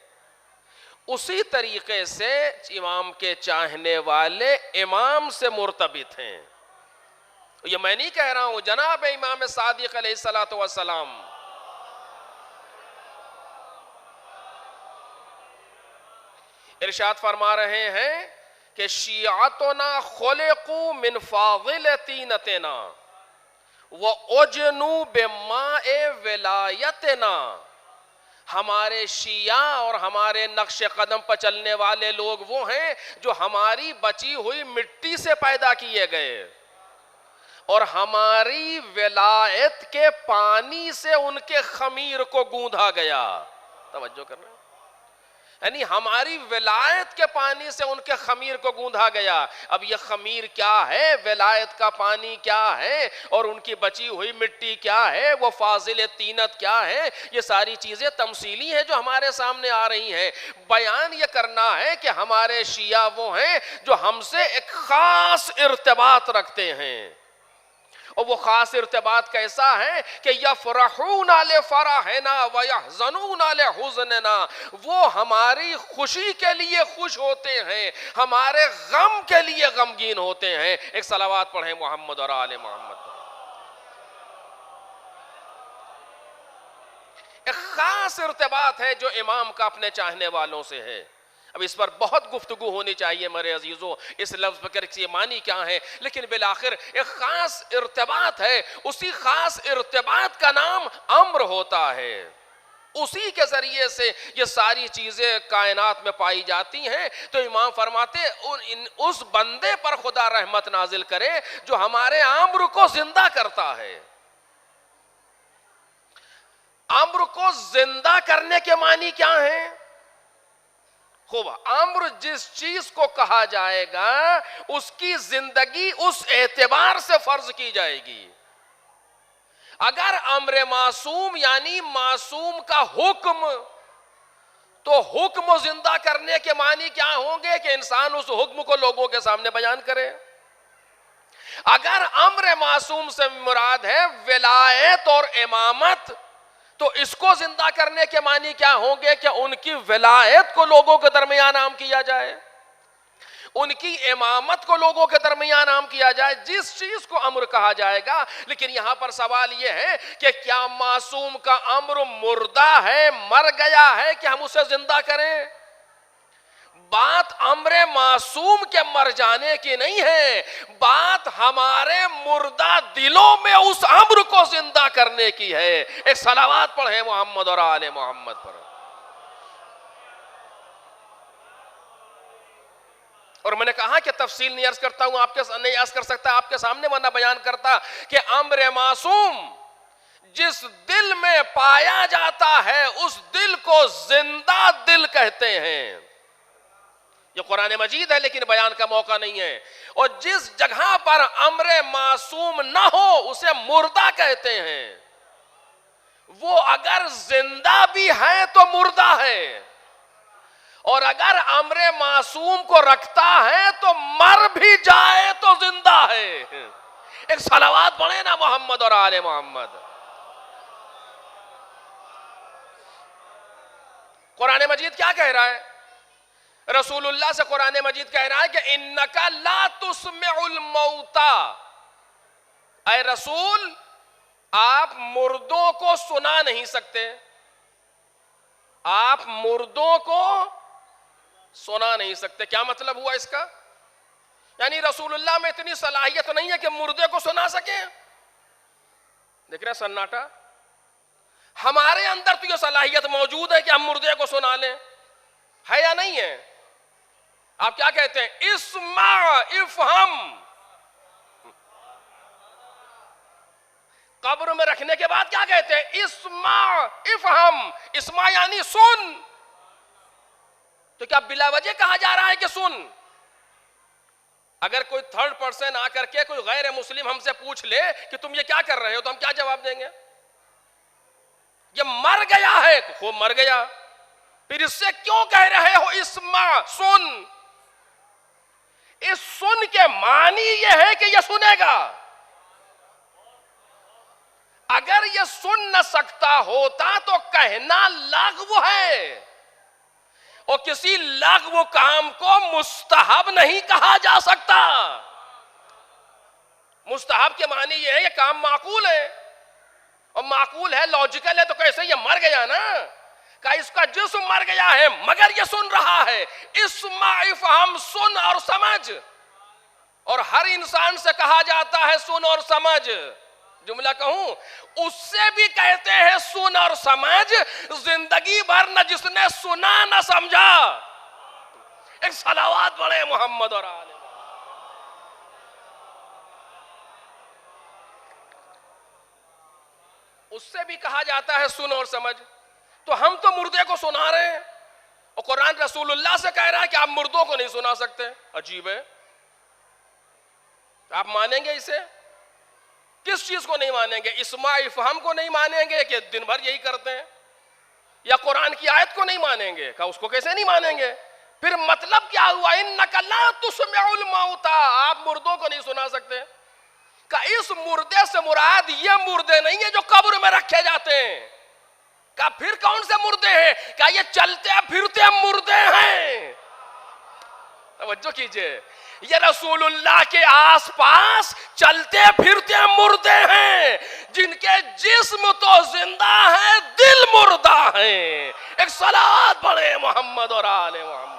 उसी तरीक़े से इमाम के चाहने वाले इमाम से मुर्तबित हैं। ये मैं नहीं कह रहा हूँ, जनाब इमाम सादिक अलैहिस्सलातु वस्सलाम इरशाद फरमा रहे हैं कि शियातुना खुलिकू मिन फाज़िलतीनतिना व उजनू बिमाए विलायतना, हमारे शिया और हमारे नक्श कदम पर चलने वाले लोग वो हैं जो हमारी बची हुई मिट्टी से पैदा किए गए और हमारी विलायत के पानी से उनके खमीर को गूंधा गया। तवज्जो करना, यानी हमारी विलायत के पानी से उनके खमीर को गूंधा गया। अब ये खमीर क्या है, विलायत का पानी क्या है, और उनकी बची हुई मिट्टी क्या है, वो फाजिल तीनत क्या है, ये सारी चीज़ें तमसीली हैं जो हमारे सामने आ रही हैं। बयान ये करना है कि हमारे शिया वो हैं जो हमसे एक ख़ास इर्तिबात रखते हैं, और वो खास इर्तिबात कैसा है कि यफ़रहूना लिफ़रहिना व यहज़नूना लिहुज़निना, वो हमारी खुशी के लिए खुश होते हैं, हमारे गम के लिए गमगीन होते हैं। एक सलावात पढ़ें मोहम्मद और आले मोहम्मद। एक खास इर्तिबात है जो इमाम का अपने चाहने वालों से है। अब इस पर बहुत गुफ्तगू होनी चाहिए मेरे अजीजों, इस लफ्ज पर ये मानी क्या है, लेकिन बिलाखिर एक खास इर्तिबात है। उसी खास इर्तिबात का नाम अम्र होता है। उसी के जरिए से ये सारी चीजें कायनात में पाई जाती हैं। तो इमाम फरमाते उस बंदे पर खुदा रहमत नाजिल करे जो हमारे अम्र को जिंदा करता है। अम्र को जिंदा करने के मानी क्या है? खूब, अम्र जिस चीज को कहा जाएगा उसकी जिंदगी उस एतबार से फर्ज की जाएगी। अगर अम्र मासूम यानी मासूम का हुक्म, तो हुक्म जिंदा करने के मानी क्या होंगे कि इंसान उस हुक्म को लोगों के सामने बयान करे। अगर अम्र मासूम से मुराद है विलायत और इमामत, तो इसको जिंदा करने के मानी क्या होंगे कि उनकी विलायत को लोगों के दरमियान आम किया जाए, उनकी इमामत को लोगों के दरमियान आम किया जाए, जिस चीज को अम्र कहा जाएगा। लेकिन यहां पर सवाल यह है कि क्या मासूम का अम्र मुर्दा है, मर गया है, कि हम उसे जिंदा करें? बात अम्रे मासूम के मर जाने की नहीं है, बात हमारे मुर्दा दिलों में उस अम्र को जिंदा करने की है। एक सलावात पढ़े मोहम्मद और आले मोहम्मद पर। और मैंने कहा कि तफसील नहीं अर्ज करता हूं, नहीं अर्ज कर सकता आपके सामने, वरना बयान करता कि अम्र मासूम जिस दिल में पाया जाता है उस दिल को जिंदा दिल कहते हैं। ये कुरान मजीद है, लेकिन बयान का मौका नहीं है। और जिस जगह पर अम्र मासूम ना हो उसे मुर्दा कहते हैं। वो अगर जिंदा भी है तो मुर्दा है, और अगर अम्र मासूम को रखता है तो मर भी जाए तो जिंदा है। एक सलावात पढ़े ना मोहम्मद और आले मोहम्मद। कुरान मजीद क्या कह रहा है? रसूलुल्लाह से कुरान मजीद कह रहा है कि इन्नका ला तुस्मिउल मौता, ऐ रसूल आप मुर्दों को सुना नहीं सकते, आप मुर्दों को सुना नहीं सकते। क्या मतलब हुआ इसका? यानी रसूलुल्लाह में इतनी सलाहियत नहीं है कि मुर्दे को सुना सके। देख रहे सन्नाटा? हमारे अंदर तो यह सलाहियत मौजूद है कि हम मुर्दे को सुना लें, है या नहीं है? आप क्या कहते हैं? इस्मा इफहम, कब्र में रखने के बाद क्या कहते हैं? इस्मा इफहम। इस्मा यानी सुन। तो क्या बिला वजह कहा जा रहा है कि सुन? अगर कोई थर्ड पर्सन आकर के कोई गैर मुस्लिम हमसे पूछ ले कि तुम ये क्या कर रहे हो, तो हम क्या जवाब देंगे? ये मर गया है। वो मर गया, फिर इससे क्यों कह रहे हो इस्मा, सुन? इस सुन के मानी यह है कि यह सुनेगा। अगर यह सुन न सकता होता तो कहना लग़्व है, और किसी लग़्व काम को मुस्तहब नहीं कहा जा सकता। मुस्तहब के मानी यह है कि काम माकूल है, और माकूल है, लॉजिकल है, तो कैसे ये मर गया ना, का इसका जिस्म मर गया है मगर ये सुन रहा है। इस्मा इफहम, सुन और समझ। और हर इंसान से कहा जाता है सुन और समझ। जुमला कहूं, उससे भी कहते हैं सुन और समझ, जिंदगी भर न जिसने सुना न समझा। एक सलावात पढ़े मोहम्मद और आले। उससे भी कहा जाता है सुन और समझ। तो हम तो मुर्दे को सुना रहे हैं, और कुरान रसूलुल्लाह से कह रहा है कि आप मुर्दों को नहीं सुना सकते। अजीब है। आप मानेंगे इसे? किस चीज को नहीं मानेंगे? इस्मा इफहम को नहीं मानेंगे कि दिन भर यही करते हैं, या कुरान की आयत को नहीं मानेंगे? का उसको कैसे नहीं मानेंगे? फिर मतलब क्या हुआ? इन्नका ला तुस्मिउल मौता, आप मुर्दों को नहीं सुना सकते। का इस मुर्दे से मुराद ये मुर्दे नहीं है जो कब्र में रखे जाते हैं। का फिर कौन से मुर्दे हैं? क्या ये चलते फिरते मुर्दे हैं? तवज्जो कीजिए, ये रसूलुल्लाह के आसपास चलते फिरते मुर्दे हैं जिनके जिस्म तो जिंदा है, दिल मुर्दा है। एक सलात पढ़े मोहम्मद और आले मोहम्मद।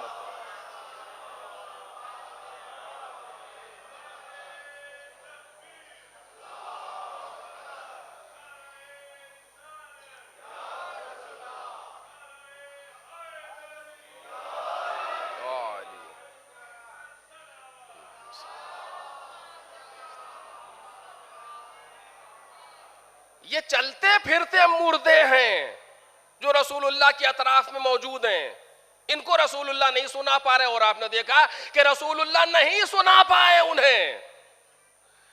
ये चलते फिरते मुर्दे हैं जो रसूलुल्लाह के अतराफ में मौजूद हैं। इनको रसूलुल्लाह नहीं सुना पा रहे, और आपने देखा कि रसूलुल्लाह नहीं सुना पाए, उन्हें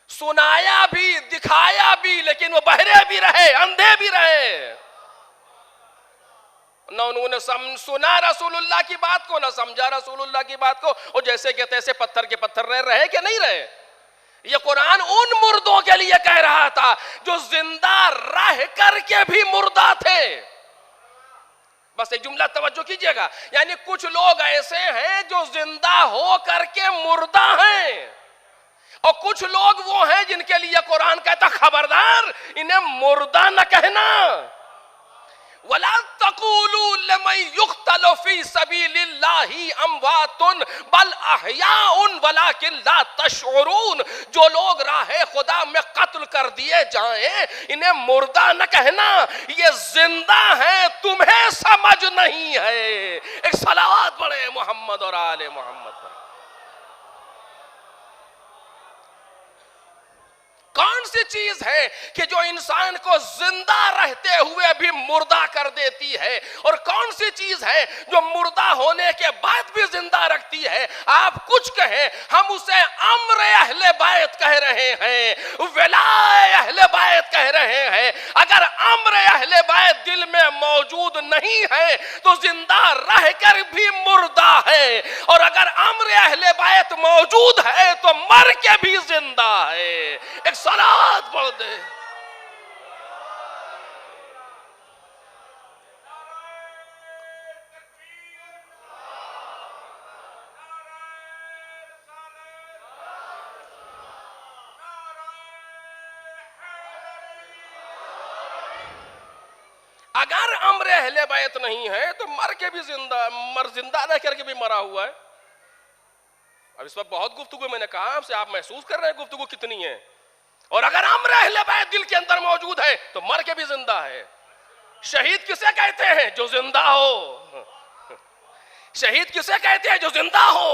सुनाया भी, दिखाया भी, लेकिन वो बहरे भी रहे, अंधे भी रहे। न उन्होंने सुना रसूलुल्लाह की बात को, न समझा रसूलुल्लाह की बात को, और जैसे कि तैसे पत्थर के पत्थर रहे कि नहीं रहे। ये कुरान उन मुर्दों के लिए कह रहा था जो जिंदा रह करके भी मुर्दा थे। बस एक जुमला तवज्जो कीजिएगा, यानी कुछ लोग ऐसे हैं जो जिंदा हो करके मुर्दा हैं, और कुछ लोग वो हैं जिनके लिए कुरान कहता खबरदार इन्हें मुर्दा न कहना। वला तक़ूलू लिमन युक़्तलु फ़ी सबीलिल्लाहि अमवातुन बल अहयाउन वलाकिन ला तशऊरून। जो लोग राहे खुदा में कत्ल कर दिए जाएं, इन्हें मुर्दा न कहना, ये जिंदा हैं, तुम्हें समझ नहीं है। एक सलावत पढ़े मोहम्मद और आले मोहम्मद पर। कौन सी चीज है कि जो इंसान को जिंदा रहते हुए भी मुर्दा कर देती है, और कौन सी चीज है जो मुर्दा होने के बाद भी जिंदा रखती है? आप कुछ कहें, हम उसे अम्र अहले बैत कह रहे हैं, विलाय अहले बैत कह रहे हैं। अगर अम्र अहले बैत दिल में मौजूद नहीं है तो जिंदा रहकर भी मुर्दा है, और अगर अम्र अहले बैत मौजूद है तो मर के भी जिंदा है। एक सलात पढ़ दे। अगर अम्र अहले बैत नहीं है तो मर के भी जिंदा रह करके भी मरा हुआ है। अब इस वक्त बहुत गुफ्तगू मैंने कहा आपसे, आप महसूस कर रहे हैं गुफ्तगू कितनी है। और अगर अम्र अहले बैत दिल के अंदर मौजूद है तो मर के भी जिंदा है। शहीद किसे कहते हैं? जो जिंदा हो। शहीद किसे कहते हैं? जो जिंदा हो।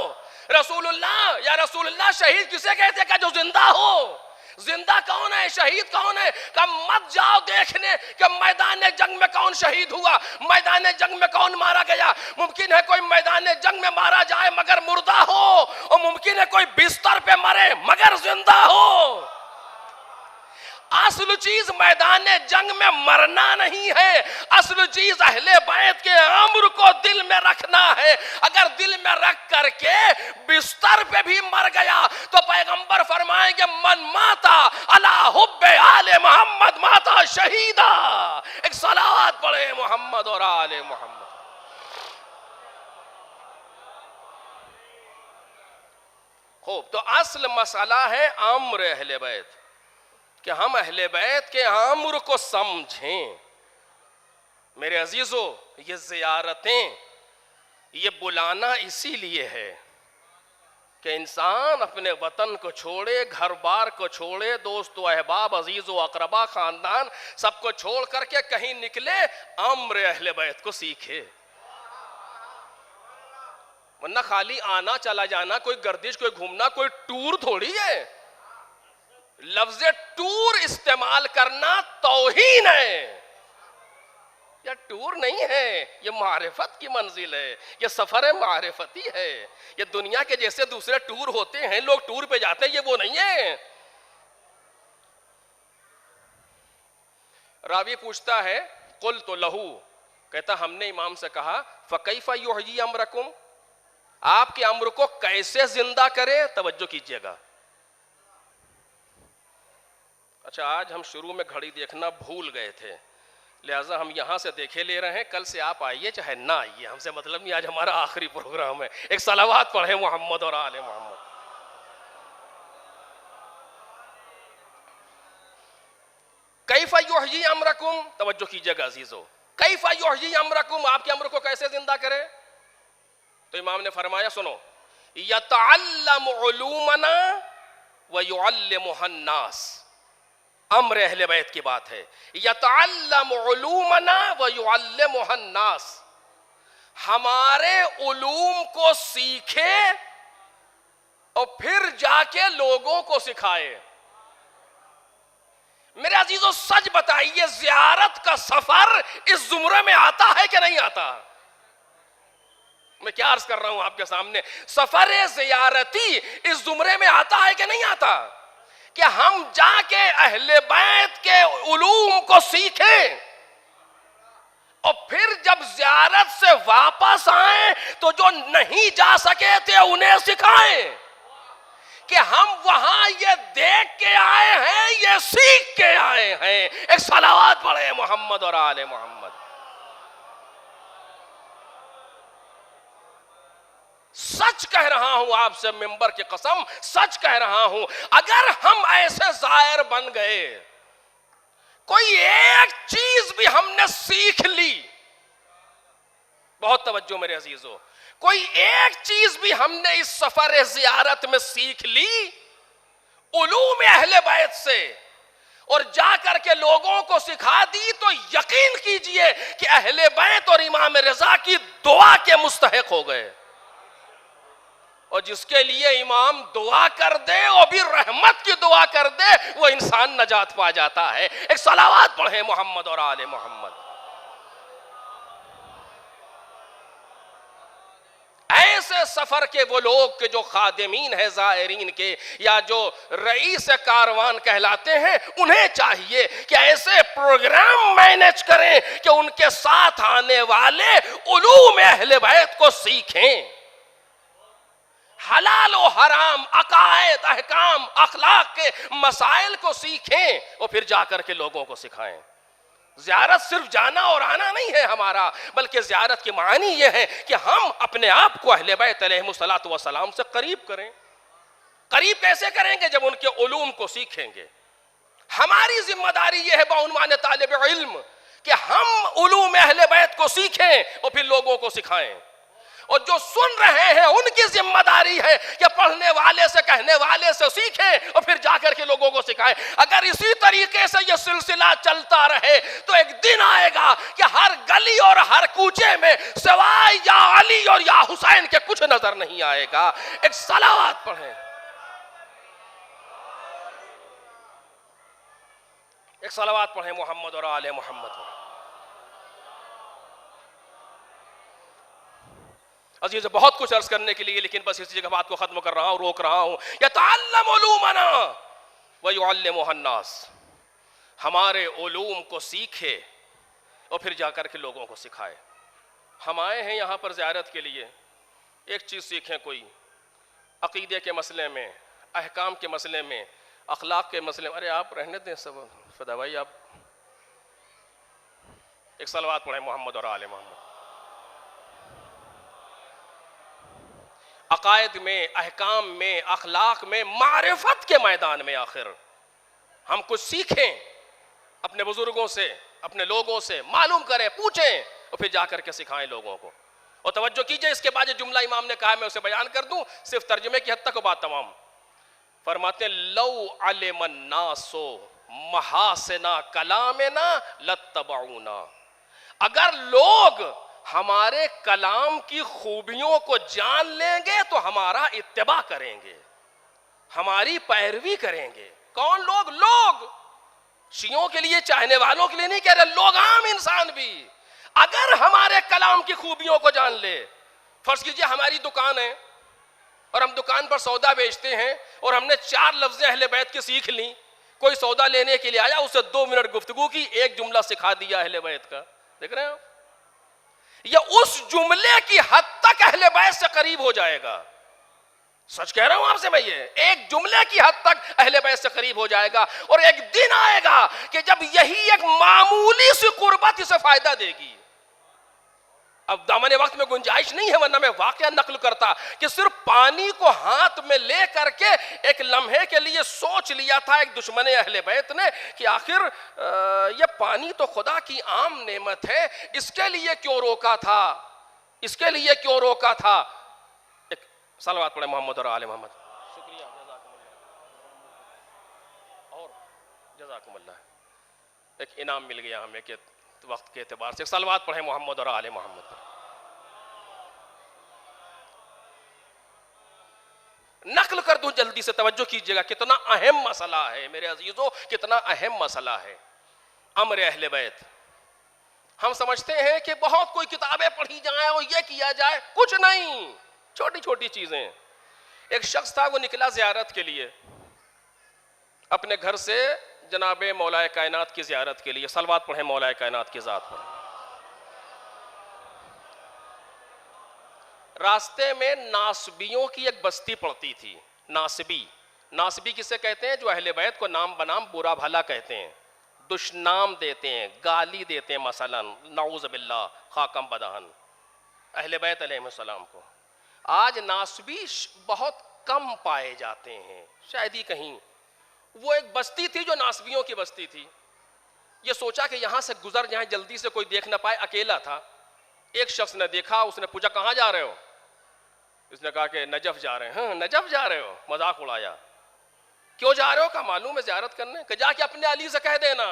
रसूलुल्लाह या रसूलुल्लाह शहीद किसे कहते हैं? जो जिंदा हो। जिंदा कौन है? शहीद कौन है? कब मत जाओ देखने कि मैदान जंग में कौन शहीद हुआ, मैदान जंग में कौन मारा गया। मुमकिन है कोई मैदान जंग में मारा जाए मगर मुर्दा हो, और मुमकिन है कोई बिस्तर पे मरे मगर जिंदा हो। असल चीज मैदान जंग में मरना नहीं है, असल चीज अहले बैत के अम्र को दिल में रखना है। अगर दिल में रख करके बिस्तर पे भी मर गया तो पैगंबर फरमाएंगे मन माता अला हुब्बे आले मोहम्मद माता शहीदा। एक सलावत पढ़े मोहम्मद और आले मोहम्मद। खूब, तो असल मसला है अम्र अहले बैत, कि हम अहले बैत के अम्र को समझें। मेरे अजीजों, ये जियारतें, ये बुलाना इसीलिए है कि इंसान अपने वतन को छोड़े, घर बार को छोड़े, दोस्तों अहबाब अजीजों अकरबा खानदान सबको छोड़ करके कहीं निकले, अम्र अहले बैत को सीखे। वरना खाली आना चला जाना, कोई गर्दिश, कोई घूमना, कोई टूर थोड़ी है। लफ्ज़ टूर इस्तेमाल करना तौहीन है। यह टूर नहीं है, यह मारिफत की मंजिल है, यह सफर मारिफती है। यह दुनिया के जैसे दूसरे टूर होते हैं, लोग टूर पे जाते हैं, ये वो नहीं है। रावी पूछता है कुल तो लहू, कहता हमने इमाम से कहा फकैफा युहयी अम्रकुम, आपके अम्र को कैसे जिंदा करे। तवज्जो कीजिएगा,
अच्छा, आज हम शुरू में घड़ी देखना भूल गए थे, लिहाजा हम यहाँ से देखे ले रहे हैं। कल से आप आइए चाहे ना आइए, हमसे मतलब नहीं, आज हमारा आखिरी प्रोग्राम है। एक सलावात पढ़े मोहम्मद और आले मोहम्मद। कैफा युहयी अमरकुम, तवज्जो कीजिएगा अजीजों, कैफा युहयी अमरकुम, आपके अमर को कैसे जिंदा करे? तो इमाम ने फरमाया, सुनो, यतअल्लमु उलूमना व युअल्लिमुहन नास। अम्र अहले बैत की बात है, यतअल्लमु उलूमना व युअल्लिमुहन नास, हमारे उलूम को सीखे और फिर जाके लोगों को सिखाए। मेरे अजीजों, सच बताइए, ज़ियारत का सफर इस जुमरे में आता है कि नहीं आता? मैं क्या अर्ज कर रहा हूं आपके सामने, सफर ज़ियारती इस जुमरे में आता है कि नहीं आता? कि हम जाके अहले बैत के उलूम को सीखें और फिर जब ज़ियारत से वापस आए तो जो नहीं जा सके थे उन्हें सिखाएं कि हम वहां ये देख के आए हैं, ये सीख के आए हैं। एक सलावत पढ़े मोहम्मद और आले मोहम्मद। सच कह रहा हूं आपसे, मिंबर की कसम सच कह रहा हूं, अगर हम ऐसे जायर बन गए, कोई एक चीज भी हमने सीख ली, बहुत तवज्जो मेरे अजीजों, कोई एक चीज भी हमने इस सफर ज़ियारत में सीख ली उलूम अहले बैत से और जाकर के लोगों को सिखा दी, तो यकीन कीजिए कि अहले बैत और इमाम रजा की दुआ के मुस्तहिक हो गए। और जिसके लिए इमाम दुआ कर दे और भी रहमत की दुआ कर दे, वो इंसान नजात पा जाता है। एक सलावत पढ़े मोहम्मद और आले मोहम्मद। ऐसे सफर के वो लोग के जो खादिमीन है ज़ायरीन के, या जो रईस कारवान कहलाते हैं, उन्हें चाहिए कि ऐसे प्रोग्राम मैनेज करें कि उनके साथ आने वाले उलूम अहले बैत को सीखें, हलाल और हराम, अकायद, अहकाम, अखलाक के मसाइल को सीखें और फिर जाकर के लोगों को सिखाएं। ज़ियारत सिर्फ जाना और आना नहीं है हमारा, बल्कि ज़ियारत की मानी यह है कि हम अपने आप को अहले बैत अलैहिमुस्सलातु वस्सलाम से करीब करें। करीब कैसे करेंगे? जब उनके उलूम को सीखेंगे। हमारी जिम्मेदारी यह है बउनवान तालिब इल्म कि हम उलूम अहले बैत को सीखें और फिर लोगों को सिखाएं। और जो सुन रहे हैं उनकी जिम्मेदारी है कि पढ़ने वाले से, कहने वाले से सीखें और फिर जाकर के लोगों को सिखाएं। अगर इसी तरीके से यह सिलसिला चलता रहे तो एक दिन आएगा कि हर गली और हर कूचे में सिवाय या अली और या हुसैन के कुछ नजर नहीं आएगा। एक सलावत पढ़ें, एक सलावत पढ़ें मोहम्मद और आले मोहम्मद। अजीज, बहुत कुछ अर्ज करने के लिए, लेकिन बस इसी जगह बात को खत्म कर रहा हूं, रोक रहा हूं। यतअल्लमु उलूमना व युअल्लिमुहन नास, हमारे उलूम को सीखे और फिर जाकर के लोगों को सिखाए। हम आए हैं यहाँ पर ज़ियारत के लिए, एक चीज़ सीखें, कोई अकीदे के मसले में, अहकाम के मसले में, अखलाक के मसले में। अरे आप रहने दें सब, फदा भाई आप एक सलवात पढ़ें मोहम्मद और आले मोहम्मद। अकायद में, अहकाम में, अखलाक में, मारिफत के मैदान में आखिर हम कुछ सीखें, अपने बुजुर्गों से, अपने लोगों से मालूम करें, पूछें और फिर जाकर के सिखाएं लोगों को। और तवज्जो कीजिए, इसके बाद जो जुमला इमाम ने कहा मैं उसे बयान कर दूं, सिर्फ तर्जुमे की हद तक बात तमाम। फरमाते लौ अलिमन नासो महासिना कलामेना लत्तबऊना, अगर लोग हमारे कलाम की खूबियों को जान लेंगे तो हमारा इत्तिबा करेंगे, हमारी पैरवी करेंगे। कौन लोग? लोग शियों के लिए, चाहने वालों के लिए नहीं कह रहे, लोग आम इंसान भी अगर हमारे कलाम की खूबियों को जान ले। फर्ज कीजिए हमारी दुकान है और हम दुकान पर सौदा बेचते हैं और हमने 4 लफ्ज़ें अहले बैत की सीख ली। कोई सौदा लेने के लिए आया, उसे 2 मिनट गुफ्तगू की, एक जुमला सिखा दिया अहले बैत का। देख रहे हैं, या उस जुमले की हद तक अहले बैत से करीब हो जाएगा। सच कह रहा हूं आपसे मैं, ये एक जुमले की हद तक अहले बैत से करीब हो जाएगा। और एक दिन आएगा कि जब यही एक मामूली सी कुर्बत इसे फायदा देगी। अब दामन वक्त में गुंजाइश नहीं है, वरना मैं वाकया नकल करता कि सिर्फ पानी को हाथ में ले करके एक लम्हे के लिए सोच लिया था एक दुश्मन अहले बैत ने कि आखिर ये पानी तो खुदा की आम नेमत है, इसके लिए क्यों रोका था, इसके लिए क्यों रोका था। एक सलवात पढ़े मोहम्मद और आले मोहम्मद। शुक्रिया, और जज़ाकुमुल्लाह। एक इनाम मिल गया हमें कि वक्त के एतबार से। सलवात पढ़े मोहम्मद और आले मोहम्मद। नकल कर दूं जल्दी से, तवज्जो कीजिएगा, कितना अहम मसला है मेरे अजीजों, कितना अहम मसला है अम्र अहले बैत। हम समझते हैं कि बहुत कोई किताबें पढ़ी जाए और ये किया जाए, कुछ नहीं, छोटी छोटी चीजें। एक शख्स था, वो निकला ज़ियारत के लिए अपने घर से जनाबे मौलाए कायनात की ज़ियारत के लिए। सलवात पढ़े मौलाए कायनात की ज़ात पर। रास्ते में नासबियों की एक बस्ती पड़ती थी। नासबी किसे कहते हैं? जो अहले बैत को नाम बनाम बुरा भला कहते हैं, दुश्नाम देते हैं, गाली देते हैं, मसलन नाऊज़ बिल्लाह, खाकम बदहन अहले बैत अलैहिस्सलाम को। आज नासबी बहुत कम पाए जाते हैं, शायद ही कहीं। वो एक बस्ती थी जो नासबियों की बस्ती थी। ये सोचा कि यहां से गुजर जाए, जल्दी से कोई देख ना पाए, अकेला था। एक शख्स ने देखा, उसने पूछा कहां जा रहे हो? उसने कहा कि नजफ जा रहे हैं। हाँ, नजफ जा रहे हो? मजाक उड़ाया। क्यों जा रहे हो? का मालूम है ज़ियारत करने। कि जाके अपने अली से कह देना,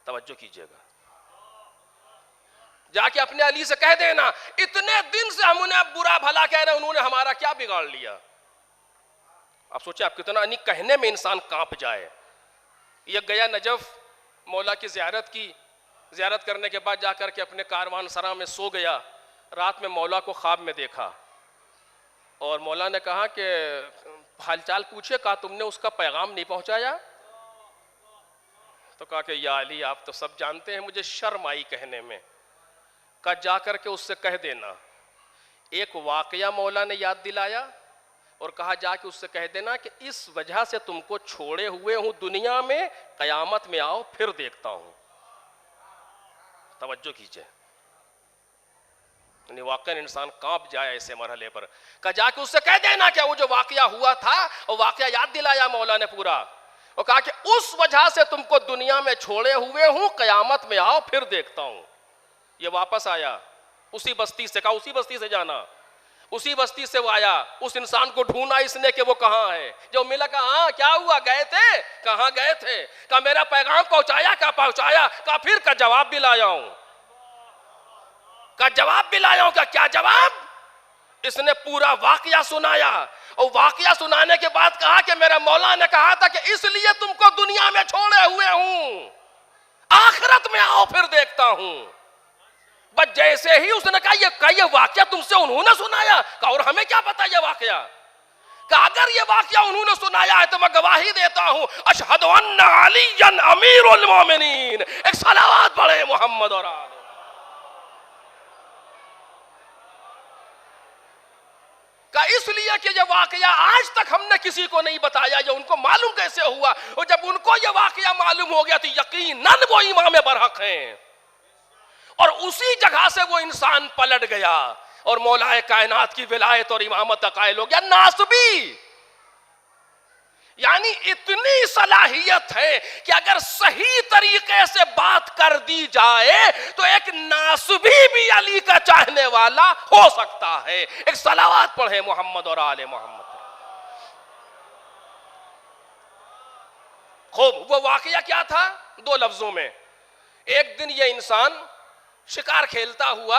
तवज्जो कीजिएगा, जाके अपने अली से कह देना, इतने दिन से हम उन्हें बुरा भला कह रहे हैं, उन्होंने हमारा क्या बिगाड़ लिया। आप सोचे आप कितना नहीं कहने में इंसान कांप जाए। ये गया नजफ, मौला की ज़ियारत की, ज़ियारत करने के बाद जाकर के अपने कारवान सरा में सो गया। रात में मौला को ख्वाब में देखा और मौला ने कहा कि हालचाल पूछे, कहा तुमने उसका पैगाम नहीं पहुंचाया? तो कहा कि या अली आप तो सब जानते हैं, मुझे शर्म आई कहने में। कहा जाकर के उससे कह देना। एक वाकया मौला ने याद दिलाया और कहा जाके उससे कह देना कि इस वजह से तुमको छोड़े हुए हूं दुनिया में, कयामत में आओ फिर देखता हूं। तवज्जो कीजिए, वाकई इंसान कांप जाए ऐसे मरहले पर। कहा जाके उससे कह देना क्या वो जो वाकया हुआ था, और वाकया याद दिलाया मौला ने पूरा, और कहा कि उस वजह से तुमको दुनिया में छोड़े हुए हूं, कयामत में आओ फिर देखता हूं। ये वापस आया उसी बस्ती से, कहा उसी बस्ती से जाना। उसी बस्ती से वो आया, उस इंसान को ढूंढा इसने कि वो कहां है। जो मिला, कहा हाँ क्या हुआ, गए थे? कहां गए थे? कहा मेरा पैगाम पहुंचाया? क्या पहुंचाया? कहा फिर का जवाब भी लाया हूं। का जवाब भी लाया हूं। क्या जवाब? इसने पूरा वाकया सुनाया, और वाकया सुनाने के बाद कहा कि मेरा मौला ने कहा था कि इसलिए तुमको दुनिया में छोड़े हुए हूं, आखिरत में आओ फिर देखता हूं। बस जैसे ही उसने कहा ये वाकया तुमसे उन्होंने सुनाया? कहा और हमें क्या पता ये वाकया। कहा अगर ये वाकया उन्होंने सुनाया है तो मैं गवाही देता हूं, अशहदु अन्ना अलीयन अमीरुल मोमिनीन। एक सलावत पढ़े मोहम्मद और आले। का इसलिए कि ये वाकया आज तक हमने किसी को नहीं बताया, ये उनको मालूम कैसे हुआ? और जब उनको ये वाकया मालूम हो गया तो यकीनन वो इमाम बरहक हैं। और उसी जगह से वो इंसान पलट गया और मौलाए कायनात की विलायत और इमामत का कायल हो गया। नासबी यानी इतनी सलाहियत है कि अगर सही तरीके से बात कर दी जाए तो एक नासबी भी अली का चाहने वाला हो सकता है। एक सलावत पढ़े मोहम्मद और आले मोहम्मद। खूब, वो वाकया क्या था? दो लफ्जों में। एक दिन ये इंसान शिकार खेलता हुआ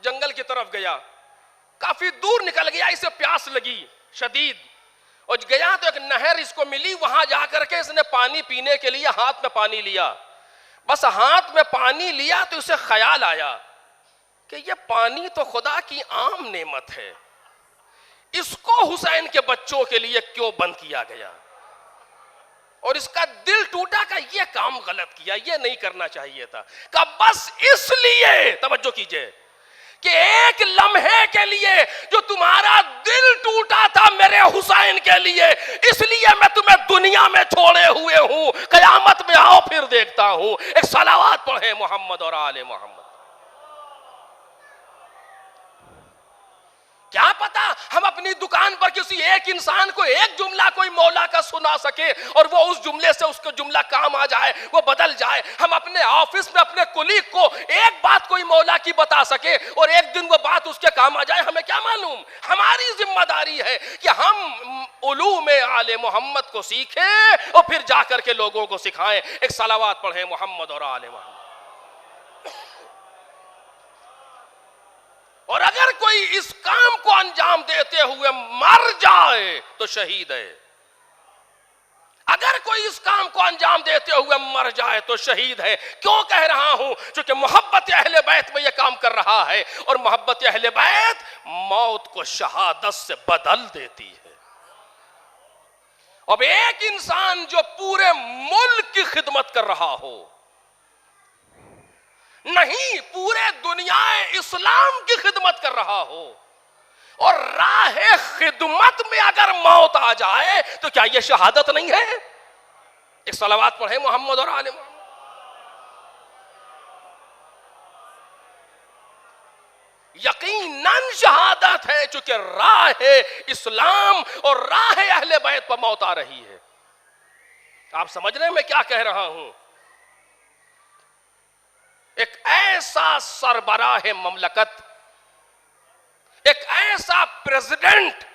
जंगल की तरफ गया, काफी दूर निकल गया, इसे प्यास लगी शदीद, और गया तो एक नहर इसको मिली। वहां जाकर के इसने पानी पीने के लिए हाथ में पानी लिया। बस हाथ में पानी लिया तो इसे ख्याल आया कि ये पानी तो खुदा की आम नेमत है, इसको हुसैन के बच्चों के लिए क्यों बंद किया गया? और इसका दिल टूटा का ये काम गलत किया, ये नहीं करना चाहिए था। का बस इसलिए, तवज्जो कीजिए, कि एक लम्हे के लिए जो तुम्हारा दिल टूटा था मेरे हुसैन के लिए, इसलिए मैं तुम्हें दुनिया में छोड़े हुए हूं, कयामत में आओ फिर देखता हूं। एक सलावात पढ़े मोहम्मद और आले मोहम्मद। क्या पता हम अपनी दुकान पर किसी एक इंसान को एक जुमला कोई मौला का सुना सके और वो उस जुमले से उसको जुमला काम आ जाए, वो बदल जाए। हम अपने ऑफिस में अपने कुलीग को एक बात कोई मौला की बता सके और एक दिन वो बात उसके काम आ जाए, हमें क्या मालूम। हमारी जिम्मेदारी है कि हम उलूम आले मोहम्मद को सीखें और फिर जाकर के लोगों को सिखाएं। एक सलावात पढ़े मोहम्मद और आले मोहम्मद। और अगर कोई इस काम को अंजाम देते हुए मर जाए तो शहीद है। अगर कोई इस काम को अंजाम देते हुए मर जाए तो शहीद है। क्यों कह रहा हूं? क्योंकि मोहब्बत अहले बैत में यह काम कर रहा है और मोहब्बत अहले बैत मौत को शहादत से बदल देती है। अब एक इंसान जो पूरे मुल्क की खिदमत कर रहा हो, नहीं पूरे दुनिया इस्लाम की खिदमत कर रहा हो, और राह खिदमत में अगर मौत आ जाए तो क्या यह शहादत नहीं है? एक सलावात पढ़े मोहम्मद और आले मोहम्मद। यकीनन शहादत है, चूंकि राह इस्लाम और राह अहले बैत पर मौत आ रही है। आप समझ रहे हैं मैं क्या कह रहा हूं? एक ऐसा सरबराह ममलकत, एक ऐसा प्रेसिडेंट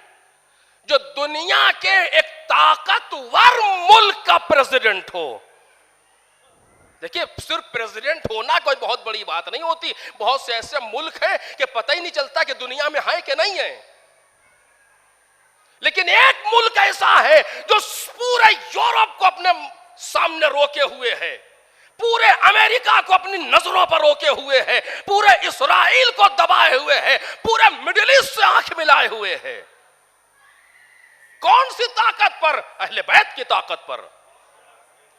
जो दुनिया के एक ताकतवर मुल्क का प्रेसिडेंट हो। देखिए, सिर्फ प्रेसिडेंट होना कोई बहुत बड़ी बात नहीं होती। बहुत से ऐसे मुल्क हैं कि पता ही नहीं चलता कि दुनिया में है कि नहीं है। लेकिन एक मुल्क ऐसा है जो पूरे यूरोप को अपने सामने रोके हुए है, पूरे अमेरिका को अपनी नजरों पर रोके हुए है, पूरे इस्राइल को दबाए हुए है, पूरे मिडिल ईस्ट से आंख मिलाए हुए है। कौन सी ताकत पर? अहले बैत की ताकत पर।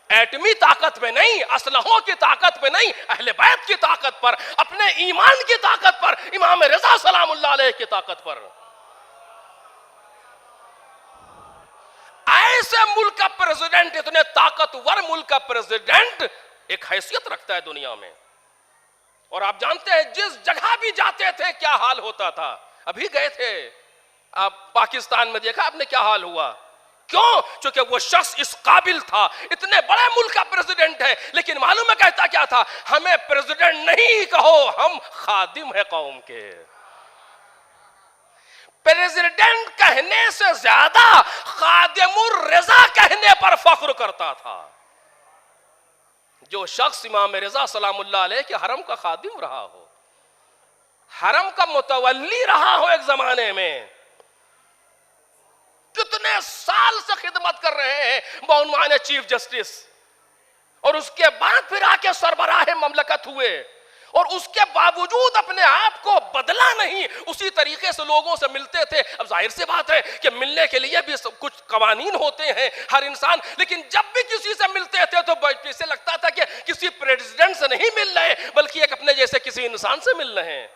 एटमी ताकत पे नहीं, असलहों की ताकत पे नहीं, अहले बैत की ताकत पर, अपने ईमान की ताकत पर, इमाम रजा सलामुल्लाह अलैह की ताकत पर। ऐसे मुल्क का प्रेसिडेंट, इतने ताकतवर मुल्क का प्रेसिडेंट एक हैसियत रखता है दुनिया में। और आप जानते हैं जिस जगह भी जाते थे क्या हाल होता था। अभी गए थे आप पाकिस्तान में, देखा आपने क्या हाल हुआ। क्यों? क्योंकि वो शख्स इस काबिल था। इतने बड़े मुल्क का प्रेसिडेंट है, लेकिन मालूम है कहता क्या था? हमें प्रेसिडेंट नहीं कहो, हम खादिम है कौम के। प्रेसिडेंट कहने से ज्यादा खादिमुर रजा कहने पर फख्र करता था। जो शख्स इमाम रजा सलामुल्लाह अलैह के हरम का खादिम रहा हो, हरम का मुतवल्ली रहा हो एक जमाने में, कितने साल से खिदमत कर रहे हैं बउनवान चीफ जस्टिस, और उसके बाद फिर आके सरबराह ममलकत हुए, और उसके बावजूद अपने आप को बदला नहीं, उसी तरीके से लोगों से मिलते थे। अब जाहिर सी बात है कि मिलने के लिए भी कुछ कवानीन होते हैं हर इंसान, लेकिन जब भी किसी से मिलते थे तो ऐसे लगता था कि किसी प्रेसिडेंट से नहीं मिल रहे, बल्कि एक अपने जैसे किसी इंसान से मिल रहे हैं।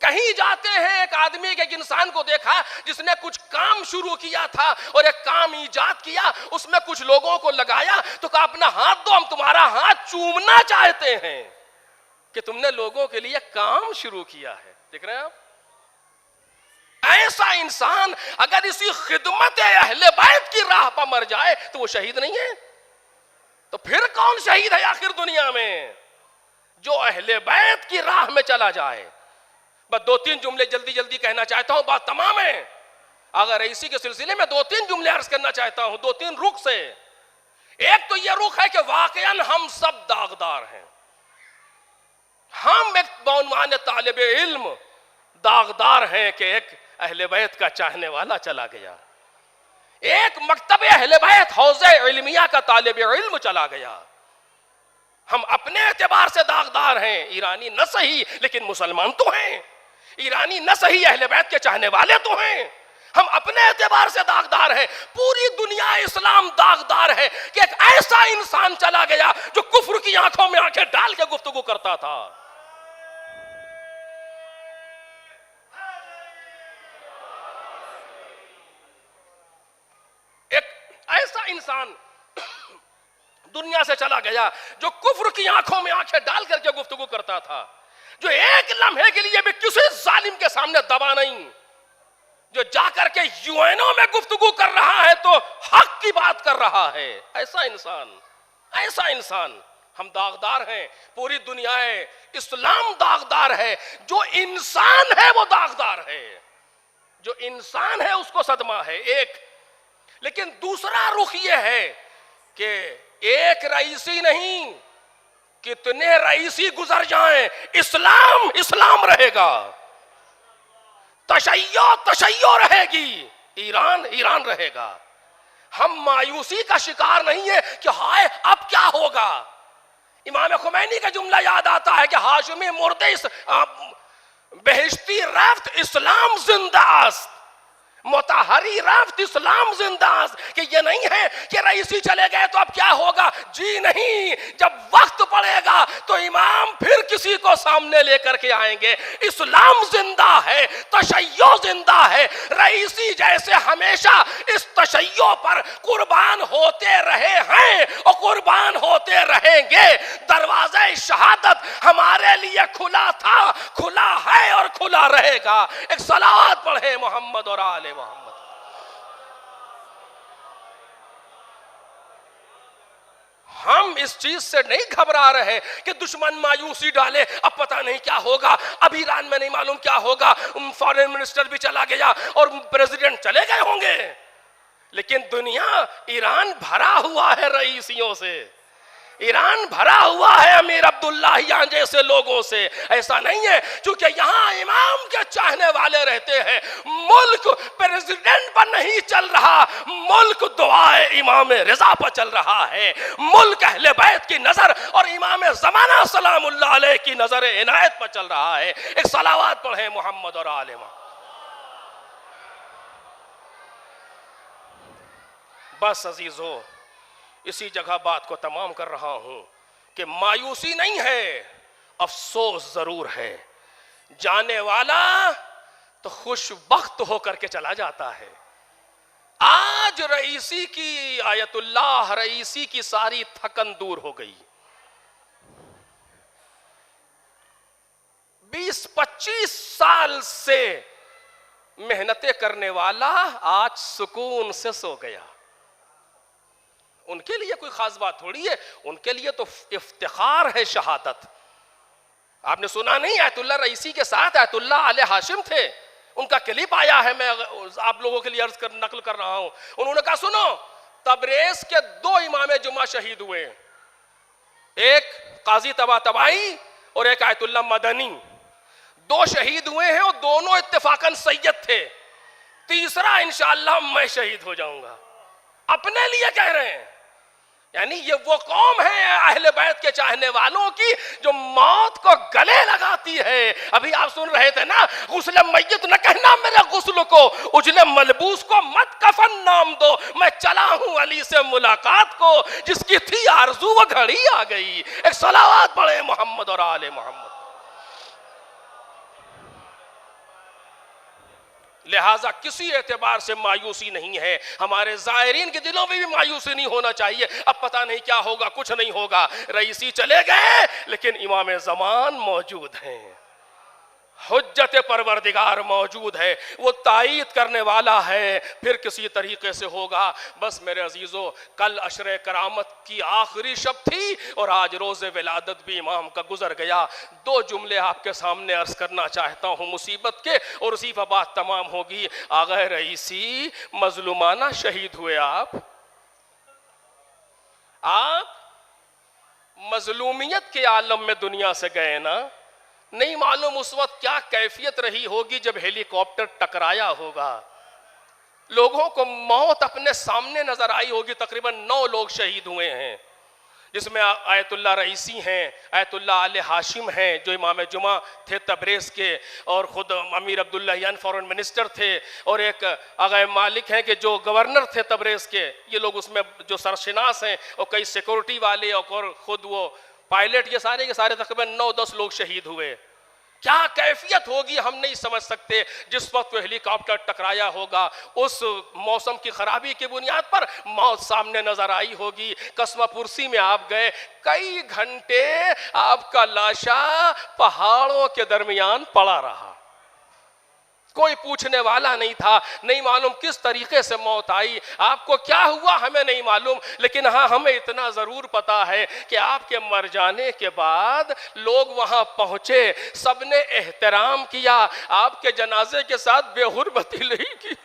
कहीं जाते हैं, एक आदमी के, एक इंसान को देखा जिसने कुछ काम शुरू किया था और एक काम ईजाद किया, उसमें कुछ लोगों को लगाया, तो कहा अपना हाथ दो, हम तुम्हारा हाथ चूमना चाहते हैं कि तुमने लोगों के लिए काम शुरू किया है। देख रहे हैं आप? ऐसा इंसान अगर इसी खिदमत अहले बैत की राह पर मर जाए तो वो शहीद नहीं है। तो फिर कौन शहीद है आखिर दुनिया में? जो अहले बैत की राह में चला जाए। बस दो तीन जुमले जल्दी जल्दी कहना चाहता हूं, बात तमाम है। अगर इसी के सिलसिले में दो तीन जुमले अर्ज करना चाहता हूं, दो तीन रुख से। एक तो यह रुख है कि वाकईन हम सब दागदार हैं। हम एक बउनवान तालिब इल्म दागदार हैं कि एक अहले बैत का चाहने वाला चला गया, एक मकतब अहले बैत हौज़े इल्मिया का तालिब इल्म चला गया। हम अपने एतबार से दागदार हैं, ईरानी न सही लेकिन मुसलमान तो हैं, ईरानी न सही अहले बैत के चाहने वाले तो हैं। हम अपने एतबार से दागदार हैं, पूरी दुनिया इस्लाम दागदार है कि एक ऐसा इंसान चला गया जो कुफ्र की आंखों में आंखें डाल के गुफ्तगू करता था। इंसान दुनिया से चला गया जो कुफ्र की आंखों में आंखें डाल करके गुफ्तगू करता था, जो एक लम्हे के लिए भी किसी जालिम के सामने दबा नहीं, जो जाकर के यूएनओ में गुफ्तगू कर रहा है तो हक की बात कर रहा है। ऐसा इंसान हम दागदार हैं, पूरी दुनिया है, इस्लाम दागदार है, जो इंसान है वो दागदार है, जो इंसान है उसको सदमा है एक। लेकिन दूसरा रुख ये है कि एक रईसी नहीं, कितने रईसी गुजर जाएं, इस्लाम रहेगा, तशय्यो रहेगी, ईरान रहेगा। हम मायूसी का शिकार नहीं है कि हाय अब क्या होगा। इमाम खुमैनी का जुमला याद आता है कि हाशिमी मुर्दे बेहिश्ती रफ्त इस्लाम जिंदास्त, मोताहरी रफ्त इस्लाम जिंदास्त। कि ये नहीं है कि रईसी चले गए तो अब क्या होगा, जी नहीं, जब वक्त पड़ेगा तो इमाम फिर किसी को सामने लेकर के आएंगे। इस्लाम जिंदा है, तशय्यो जिंदा है। रईसी जैसे हमेशा इस तशय्यो पर कुर्बान होते रहे हैं और कुर्बान होते रहेंगे। दरवाज़े शहादत हमारे लिए खुला था, खुला है और खुला रहेगा। एक सलावत पढ़े मोहम्मद और आले मोहम्मद। हम इस चीज से नहीं घबरा रहे कि दुश्मन मायूसी डाले, अब पता नहीं क्या होगा, अब ईरान में नहीं मालूम क्या होगा, फॉरेन मिनिस्टर भी चला गया और प्रेसिडेंट चले गए होंगे। लेकिन दुनिया, ईरान भरा हुआ है रईसियों से, ईरान भरा हुआ है अमीर अब्दुल्लाहियान जैसे लोगों से। ऐसा नहीं है क्योंकि यहाँ इमाम के चाहने वाले रहते हैं। मुल्क प्रेसिडेंट पर नहीं चल रहा, मुल्क दुआए इमाम रिजा पर चल रहा है। मुल्क अहले बैत की नजर और इमाम ज़माना सलामुल्लाह अलैह की नजर इनायत पर चल रहा है। एक सलावत पढ़े मोहम्मद और आले मोहम्मद। बस अजीजों, इसी जगह बात को तमाम कर रहा हूं कि मायूसी नहीं है, अफसोस जरूर है। जाने वाला तो खुशबख्त होकर के चला जाता है। आज रईसी की, आयतुल्लाह रईसी की सारी थकन दूर हो गई। 20-25 साल से मेहनतें करने वाला आज सुकून से सो गया। उनके लिए कोई खास बात थोड़ी है, उनके लिए तो इफ्तिखार है शहादत। आपने सुना नहीं, आयतुल्लाह रईसी के साथ आयतुल्लाह आले हाशिम थे, उनका क्लिप आया है, मैं आप लोगों के लिए नकल कर रहा हूं। उन्होंने कहा सुनो, तबरेज के 2 इमाम जुमा शहीद हुए, एक काजी तबातबाई और एक आयतुल्लाह मदनी, 2 शहीद हुए हैं और दोनों इत्तेफाकन सैयद थे। तीसरा इंशाअल्लाह मैं शहीद हो जाऊंगा। अपने लिए कह रहे हैं, यानी ये वो कौम है अहले बैत के चाहने वालों की जो मौत को गले लगाती है। अभी आप सुन रहे थे ना, गुस्ल मैयत न कहना मेरे गुस्ल को, उजले मलबूस को मत कफन नाम दो, मैं चला हूं अली से मुलाकात को, जिसकी थी आरज़ू वो घड़ी आ गई। एक सलावत पढ़े मोहम्मद और आले मोहम्मद। लिहाजा किसी एतबार से मायूसी नहीं है, हमारे ज़ायरीन के दिलों में भी मायूसी नहीं होना चाहिए। अब पता नहीं क्या होगा, कुछ नहीं होगा, रईसी चले गए लेकिन इमाम ज़मान मौजूद हैं, हुज्जत परवरदिगार मौजूद है, वो तायीद करने वाला है, फिर किसी तरीके से होगा। बस मेरे अजीज़ों, कल अशरे करामत की आखिरी शब थी और आज रोज़े विलादत भी इमाम का गुजर गया। 2 जुमले आपके सामने अर्ज करना चाहता हूँ मुसीबत के, और उसी पर बात तमाम होगी। आगा रईसी मजलूमाना शहीद हुए, आप मजलूमियत के आलम में दुनिया से गए ना। नहीं मालूम उस वक्त क्या कैफियत रही होगी जब हेलीकॉप्टर टकराया होगा, लोगों को मौत अपने सामने नजर आई होगी। तकरीबन 9 लोग शहीद हुए हैं, जिसमें आयतुल्लाह रईसी हैं, आयतुल्लाह आले हाशिम हैं जो इमाम जुमा थे तबरेज़ के, और ख़ुद अमीर अब्दुल्लाहियान फॉरेन मिनिस्टर थे, और एक आगा मालिक हैं कि जो गवर्नर थे तबरेज़ के। ये लोग उसमें जो सरशनास हैं, और कई सिक्योरिटी वाले और ख़ुद वो पायलट, ये सारे के सारे तकरीबन 9-10 लोग शहीद हुए। क्या कैफियत होगी हम नहीं समझ सकते। जिस वक्त वो हेलीकॉप्टर टकराया होगा, उस मौसम की खराबी की बुनियाद पर मौत सामने नजर आई होगी। कस्मा पुरसी में आप गए, कई घंटे आपका लाशा पहाड़ों के दरमियान पड़ा रहा, कोई पूछने वाला नहीं था, नहीं मालूम किस तरीके से मौत आई, आपको क्या हुआ हमें नहीं मालूम। लेकिन हाँ, हमें इतना जरूर पता है कि आपके मर जाने के बाद लोग वहां पहुंचे, सबने एहतराम किया, आपके जनाजे के साथ बेहुरमती नहीं की।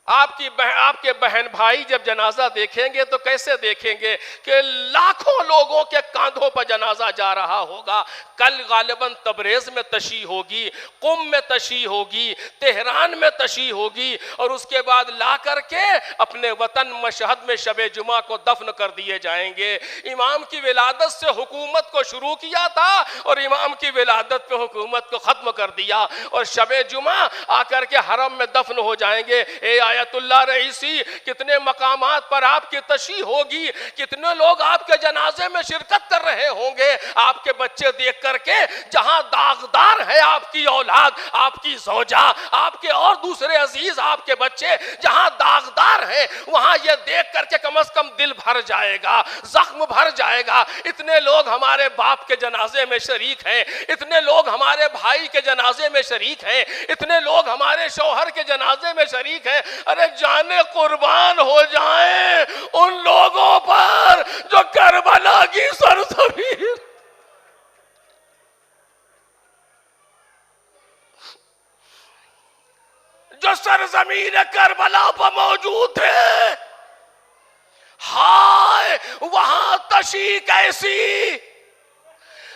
आपके बहन भाई जब जनाजा देखेंगे तो कैसे देखेंगे कि लाखों लोगों के कांधों पर जनाजा जा रहा होगा। कल गालिबन तबरेज में तशी होगी, कुम में तशी होगी, तेहरान में तशी होगी, और उसके बाद ला करके अपने वतन मशहद में शब जुमा को दफन कर दिए जाएंगे। इमाम की विलादत से हुकूमत को शुरू किया था और इमाम की विलादत पे हुकूमत को खत्म कर दिया, और शब जुमा आकर के हरम में दफन हो जाएंगे। आयतुल्लाह रईसी, कितने मकामात पर आपकी तशी होगी, कितने लोग आपके जनाजे में शिरकत कर रहे होंगे। आपके बच्चे देख करके, जहां दागदार है आपकी औलाद, आपकी ज़ौजा, आपके और दूसरे अजीज आपके बच्चे जहां दागदार है, वहां यह देख करके कम से कम दिल भर जाएगा, जख्म भर जाएगा। इतने लोग हमारे बाप के जनाजे में शरीक हैं, इतने लोग हमारे भाई के जनाजे में शरीक हैं, इतने लोग हमारे शौहर के जनाजे में शरीक हैं। अरे जाने कुर्बान हो जाएं उन लोगों पर जो करबला की सरजमीन, जो सरजमीन करबला पर मौजूद थे। हाय, वहां तशी कैसी,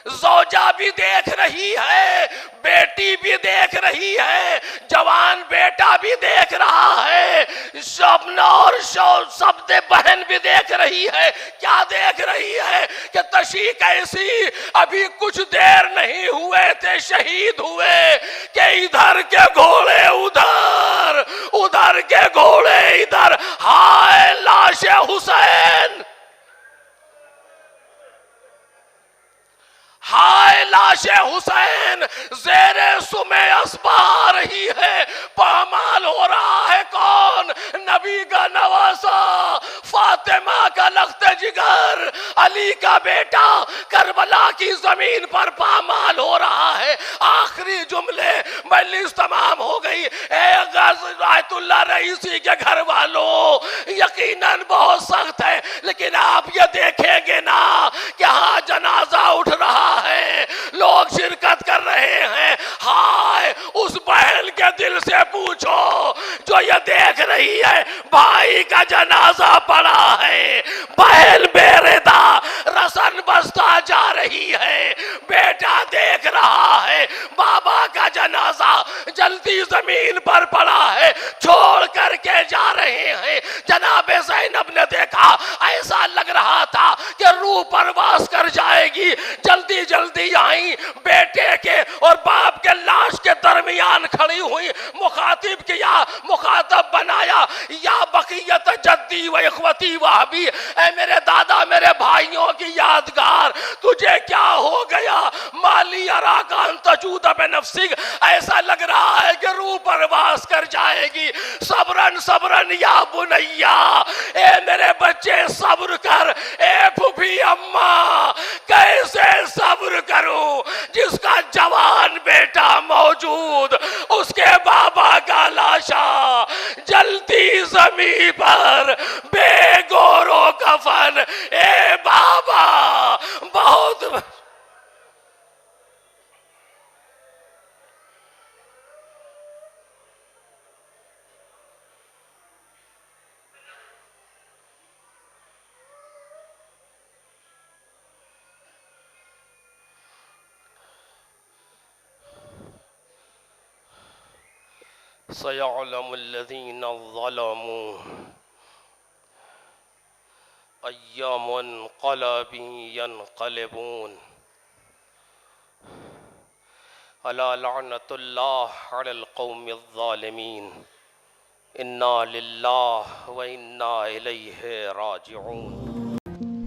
ज़ौजा भी देख रही है, बेटी भी देख रही है, जवान बेटा भी देख रहा है, शबना और सबदे बहन भी देख रही है। क्या देख रही है कि तशी कैसी, अभी कुछ देर नहीं हुए थे शहीद हुए कि इधर के घोड़े उधर, उधर के घोड़े इधर। हाय लाशे हुसैन, हाय लाशे हुसैन, ज़ेरे सुमे अस्बा रही है। पामाल हो रहा है कौन, नबी का नवासा, फातिमा का लख्ते जिगर, अली का बेटा, करबला की जमीन पर पामाल हो रहा है। आखिरी जुमले, मजलिस तमाम हो गई। आयतुल्लाह रईसी के घर वालों, यकीनन बहुत सख्त है, लेकिन आप ये देखेंगे ना कि हाँ जनाजा उठ रहा है, लोग शिरकत कर रहे हैं। हाय, उस बहन के दिल से पूछो जो ये देख रही है, भाई का जनाजा पड़ा है, बहन बेरेदा रसन बसता जा रही है, बेटा देख रहा है, बाबा का जनाजा जल्दी जमीन पर पड़ा है, छोड़ करके जा रहे हैं। जनाबे ज़ैनब ने देखा, ऐसा लग रहा था कि रूह परवास कर जाएगी, जल्दी जल्दी आई, बेटे के और बाप के लाश के दरमियान खड़ी हुई, मुखातिब किया, मुखातब बनाया, या बकियत जद्दी व इखवती वहबी, ऐ मेरे दादा मेरे भाइयों की यादगार, तुझे क्या हो गया, माली अराकान तजूद बेनफ्सिक, ऐसा लग रहा है कि रूह परवास कर जाएगी। सब्रन सब्रन या बुनैया, ए मेरे बच्चे सब्र कर। ए फूफी अम्मा, कैसे सब्र करूं जिसका जवान बेटा मौजूद, उसके बाबा का लाशा जलती जमीन पर बेगोरो कफन। ए बाबा, बहुत सयअलमुल्लज़ीना ज़लमू अय्यमुनक़लबी यनक़लिबून अला लअनतुल्लाह अलल क़ौमिज़्ज़ालिमीन इन्ना लिल्लाहि व इन्ना इलैहि राजिऊन।